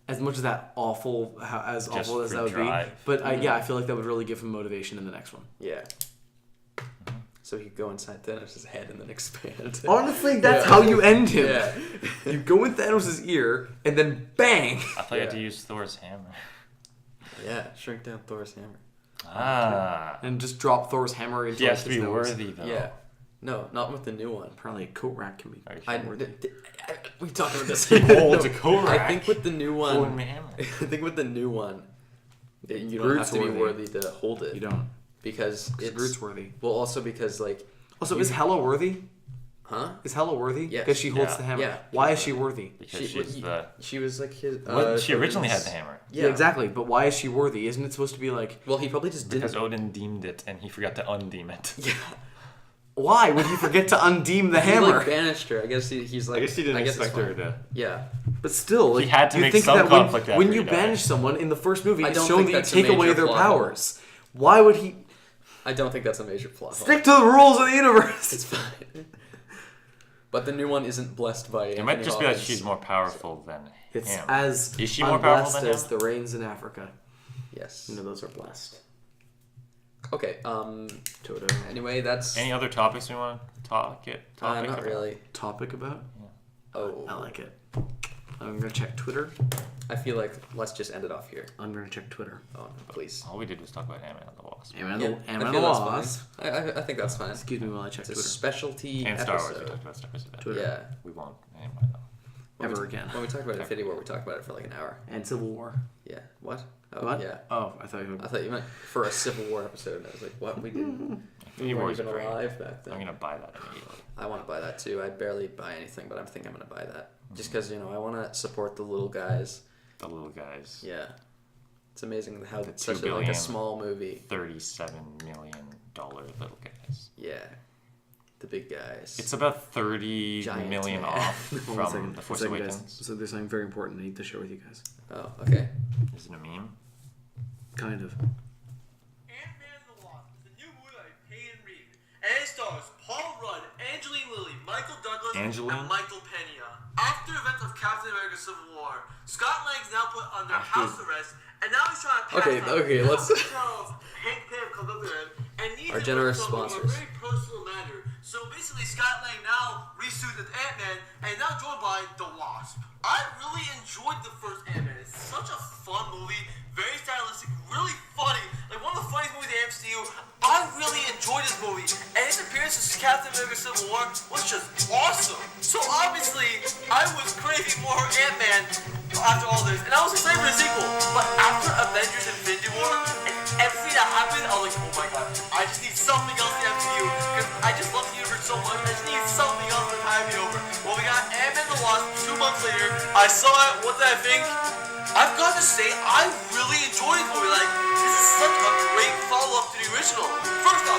S1: As much as that awful,
S4: Just
S1: awful as
S4: for
S1: that would
S4: drive.
S1: be, but I feel like that would really give him motivation in the next one.
S2: Yeah. So he could go inside Thanos' head and then expand.
S1: Honestly, that's how you end him.
S2: Yeah.
S1: You go in Thanos' ear and then bang.
S4: I thought you had to use Thor's hammer.
S2: Yeah, shrink down Thor's hammer.
S4: Ah.
S1: And just drop Thor's hammer into
S4: He has
S1: like,
S4: to
S1: his
S4: be
S1: nose.
S4: worthy, though.
S2: Yeah. No, not with the new one.
S1: Apparently, a coat rack can be
S4: Are you sure?
S2: We talked about this.
S4: holds a coat
S2: I
S4: rack.
S2: think with the new one.
S4: Thor hammer.
S2: I think with the new one, you don't
S1: Groot's
S2: have to be
S1: worthy.
S2: worthy to hold it.
S1: You don't.
S2: Because it's
S1: Groot's worthy.
S2: Well, also because like.
S1: Also, is Hela worthy?
S2: Huh?
S1: Is Hela worthy?
S2: Yes.
S1: Because she holds
S4: Yeah.
S1: the hammer.
S2: Yeah.
S1: Why is she worthy?
S4: Because she's the...
S2: She was like his.
S4: she originally had the hammer.
S1: Yeah, exactly. But why is she worthy? Isn't it supposed to be like...
S2: Well, he probably just
S4: Because
S2: didn't.
S4: Odin deemed it, and he forgot to undeem it.
S2: Yeah.
S1: Why would he forget to undeem the
S2: He
S1: hammer?
S2: like banished her. I guess he's like.
S4: I guess he didn't
S2: it's
S4: expect her
S2: fine.
S4: to...
S2: Yeah.
S1: But still, like,
S4: He had to
S1: you
S4: make
S1: think
S4: some
S1: that
S4: conflict
S1: when
S4: after
S1: you
S4: he died.
S1: banish someone in the first movie,
S2: I
S1: it's
S2: don't
S1: shown
S2: think
S1: that you
S2: that's a
S1: take away
S2: major
S1: their
S2: flaw.
S1: powers. Why would he
S2: I don't think that's a major flaw.
S1: stick to the rules of the universe?
S2: It's fine. But the new one isn't blessed by.
S4: It might just be that she's more powerful than
S1: It's
S4: him.
S1: as
S4: Is she more powerful
S1: unblessed
S4: than
S1: as
S4: him?
S1: the rains in Africa.
S2: Yes.
S1: You know, those are blessed.
S2: Okay.
S1: Toto.
S2: Anyway, that's.
S4: Any other topics we want to topic
S2: not
S4: about?
S2: really.
S1: Topic about?
S2: Oh.
S1: I like it. I'm gonna check Twitter.
S2: I feel like let's just end it off here.
S1: I'm gonna check Twitter.
S2: Oh no, please.
S4: All we did was talk about Ant-Man and the Wasp.
S1: Ant-Man
S2: Yeah,
S1: and
S2: I
S1: the
S2: feel that's
S1: Wasp.
S2: fine. I think that's fine.
S1: Excuse me while I check
S2: It's a
S1: Twitter.
S2: specialty
S4: And Star Wars. We
S2: episode.
S4: talked about Star Wars.
S1: Twitter.
S2: Yeah.
S4: We won't anymore, though.
S1: Ever again.
S2: When we talked about Infinity War, we talked about it for like an hour.
S1: And Civil War.
S2: Yeah. What? Oh,
S1: What?
S2: Yeah.
S1: Oh, I thought you
S2: I thought you meant for a Civil War episode. I was like, what? We didn't.
S4: Infinity
S2: We
S4: War
S2: weren't
S4: is
S2: even
S4: great.
S2: alive back then.
S4: I'm gonna buy that immediately.
S2: I want to buy that too. I barely buy anything, but I think I'm gonna buy that just because I want to support the little guys.
S4: The little guys.
S2: Yeah, it's amazing how
S4: The
S2: such
S4: $2
S2: a, like a
S4: billion.
S2: small movie.
S4: $37 million little guys.
S2: Yeah, the big guys.
S4: It's about $30
S2: Giant
S4: million
S2: man.
S4: off
S1: One
S4: from
S1: second.
S4: The Force
S1: One second,
S4: Awakens.
S1: guys. So there's something very important I need to share with you guys.
S2: Oh, okay.
S4: Is it a meme?
S1: Kind of.
S5: Ant-Man and the Wasp is a new movie by Peyton Reed, and it stars Paul Rudd, Angeline Lilly, Michael Douglas,
S4: Angeline?
S5: and Michael Pena. After events of Captain America: Civil War, Scott Lang's now put under house arrest, and now he's trying to pass
S2: Okay,
S5: out.
S2: okay, let's-
S5: Hank Pym comes up to him and needs
S2: Our
S5: him
S2: generous
S5: to talk
S2: sponsors.
S5: in a very personal manner. So basically, Scott Lang now resuited Ant-Man and now joined by the Wasp. I really enjoyed the first Ant-Man. It's such a fun movie, very stylistic, really funny. Like one of the funniest movies in the MCU. I really enjoyed this movie, and his appearance as Captain America Civil War was just awesome. So obviously, I was craving more Ant-Man after all this, and I was excited for the sequel. But after Avengers Infinity War and everything that happened, I was like, oh my god, I just need something else in the MCU, because I just love the universe so much. I just need something else to tide me over. Well, we got Ant-Man and the Wasp 2 months later. I saw it. What did I think? I've got to say, I really enjoyed this movie. Like, this is such a great follow-up to the original. First off,